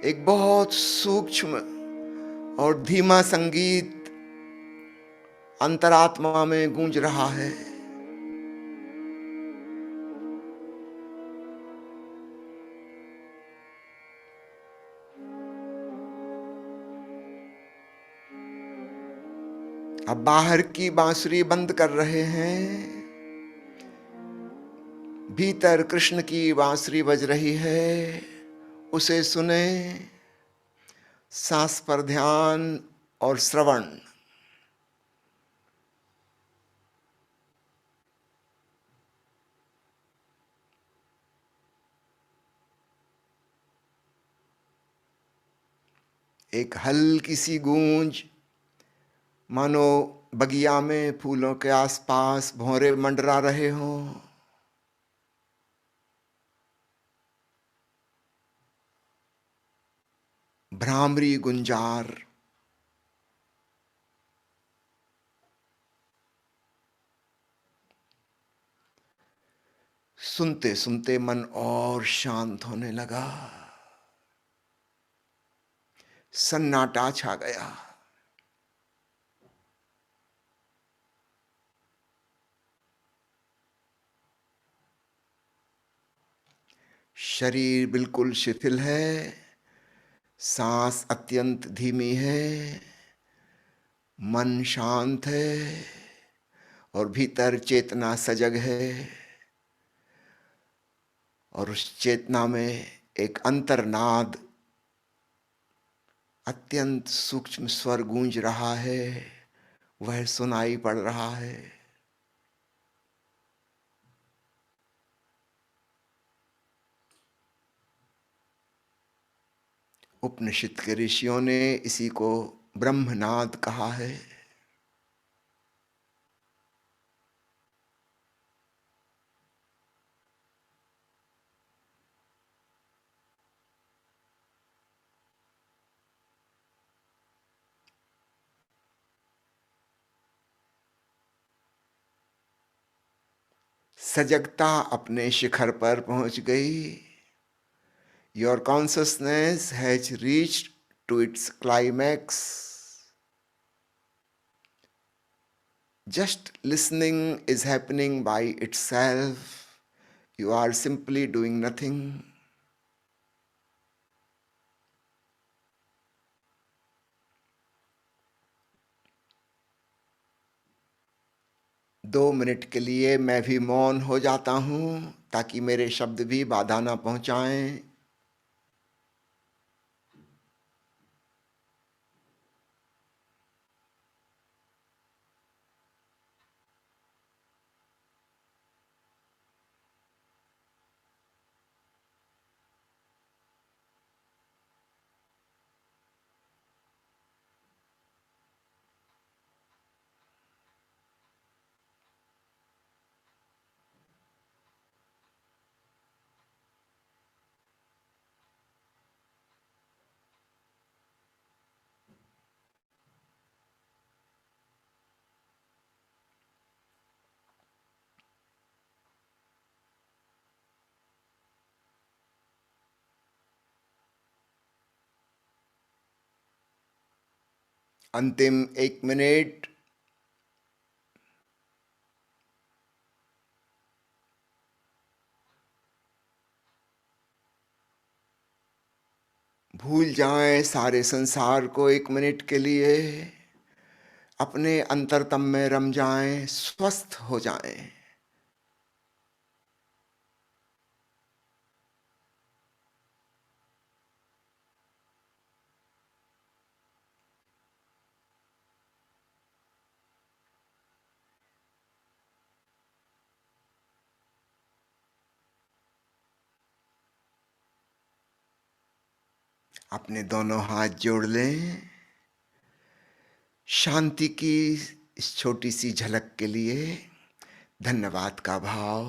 एक बहुत सूक्ष्म और धीमा संगीत अंतरात्मा में गूंज रहा है। अब बाहर की बांसुरी बंद कर रहे हैं, भीतर कृष्ण की बांसुरी बज रही है, उसे सुने। सांस पर ध्यान और श्रवण। एक हल्की सी गूंज, मानो बगिया में फूलों के आसपास भौरे मंडरा रहे हों। भ्रामरी गुंजार। सुनते सुनते मन और शांत होने लगा, सन्नाटा छा गया। शरीर बिल्कुल शिथिल है, सांस अत्यंत धीमी है, मन शांत है और भीतर चेतना सजग है। और उस चेतना में एक अंतर्नाद, अत्यंत सूक्ष्म स्वर गूंज रहा है, वह सुनाई पड़ रहा है। उपनिषद के ऋषियों ने इसी को ब्रह्मनाद कहा है। सजगता अपने शिखर पर पहुंच गई। Your consciousness has reached to its climax. Just listening is happening by itself. You are simply doing nothing. दो मिनट के लिए मैं भी मौन हो जाता हूँ ताकि मेरे शब्द भी बाधा ना पहुँचाएं। अंतिम 1 मिनट। भूल जाएं सारे संसार को 1 मिनट के लिए। अपने अंतरतम में रम जाएं, स्वस्थ हो जाएं। अपने दोनों हाथ जोड़ लें। शांति की इस छोटी सी झलक के लिए धन्यवाद का भाव।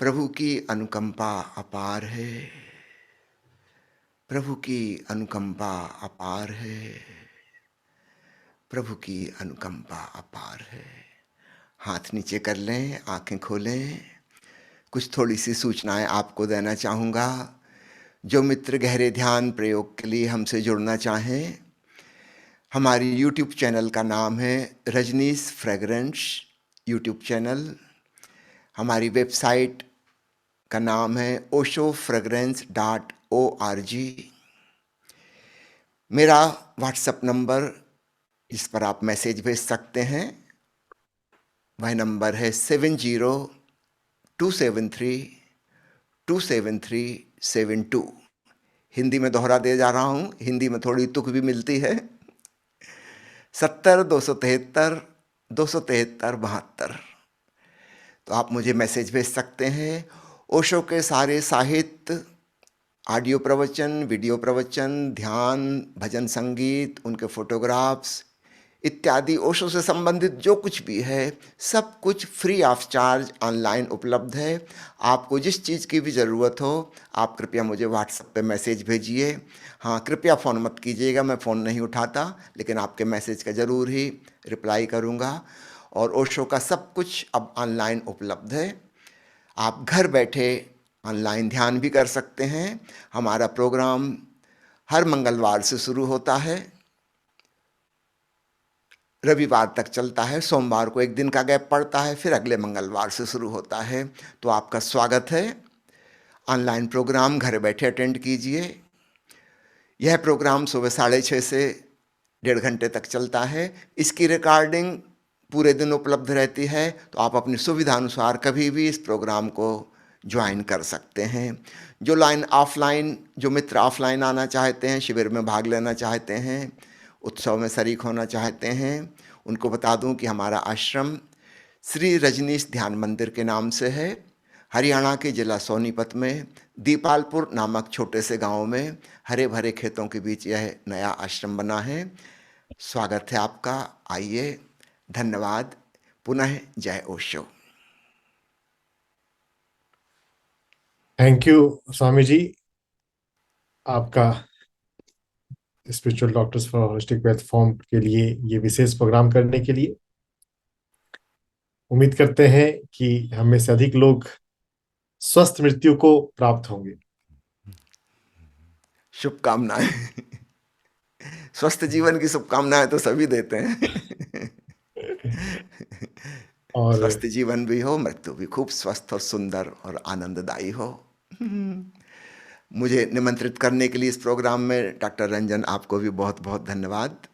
प्रभु की अनुकंपा अपार है। प्रभु की अनुकंपा अपार है। प्रभु की अनुकंपा अपार है। हाथ नीचे कर लें, आंखें खोलें। कुछ थोड़ी सी सूचनाएं आपको देना चाहूँगा। जो मित्र गहरे ध्यान प्रयोग के लिए हमसे जुड़ना चाहें, हमारी यूट्यूब चैनल का नाम है रजनीश फ्रेग्रेंस यूट्यूब चैनल। हमारी वेबसाइट का नाम है oshofragrance.org। मेरा व्हाट्सएप नंबर जिस पर आप मैसेज भेज सकते हैं वह नंबर है 7027327372। हिंदी में दोहरा दे जा रहा हूँ, हिंदी में थोड़ी तुक भी मिलती है। 70 273 273 72। तो आप मुझे मैसेज भेज सकते हैं। ओशो के सारे साहित्य, ऑडियो प्रवचन, वीडियो प्रवचन, ध्यान, भजन संगीत, उनके फोटोग्राफ्स इत्यादि ओशो से संबंधित जो कुछ भी है सब कुछ फ्री ऑफ चार्ज ऑनलाइन उपलब्ध है। आपको जिस चीज़ की भी ज़रूरत हो आप कृपया मुझे व्हाट्सएप पे मैसेज भेजिए। हाँ, कृपया फ़ोन मत कीजिएगा, मैं फ़ोन नहीं उठाता, लेकिन आपके मैसेज का ज़रूर ही रिप्लाई करूँगा। और ओशो का सब कुछ अब ऑनलाइन उपलब्ध है। आप घर बैठे ऑनलाइन ध्यान भी कर सकते हैं। हमारा प्रोग्राम हर मंगलवार से शुरू होता है, रविवार तक चलता है। सोमवार को एक दिन का गैप पड़ता है, फिर अगले मंगलवार से शुरू होता है। तो आपका स्वागत है। ऑनलाइन प्रोग्राम घर बैठे अटेंड कीजिए। यह प्रोग्राम सुबह 6:30 से 1.5 घंटे तक चलता है। इसकी रिकॉर्डिंग पूरे दिन उपलब्ध रहती है, तो आप अपनी सुविधा अनुसार कभी भी इस प्रोग्राम को ज्वाइन कर सकते हैं। जो मित्र ऑफलाइन आना चाहते हैं, शिविर में भाग लेना चाहते हैं, उत्सव में शरीक होना चाहते हैं, उनको बता दूं कि हमारा आश्रम श्री रजनीश ध्यान मंदिर के नाम से है। हरियाणा के जिला सोनीपत में दीपालपुर नामक छोटे से गांव में हरे भरे खेतों के बीच यह नया आश्रम बना है। स्वागत है आपका। आइए। धन्यवाद। पुनः जय ओशो। थैंक यू स्वामी जी, आपका spiritual doctors for holistic platform के लिए ये विशेष प्रोग्राम करने के लिए। उम्मीद करते हैं कि हम में से अधिक लोग स्वस्थ मृत्यु को प्राप्त होंगे। शुभकामनाएं। स्वस्थ जीवन की शुभकामनाएं तो सभी देते हैं। और स्वस्थ जीवन भी हो, मृत्यु भी खूब स्वस्थ और सुंदर और आनंददायी हो। मुझे निमंत्रित करने के लिए इस प्रोग्राम में डॉक्टर रंजन, आपको भी बहुत बहुत धन्यवाद।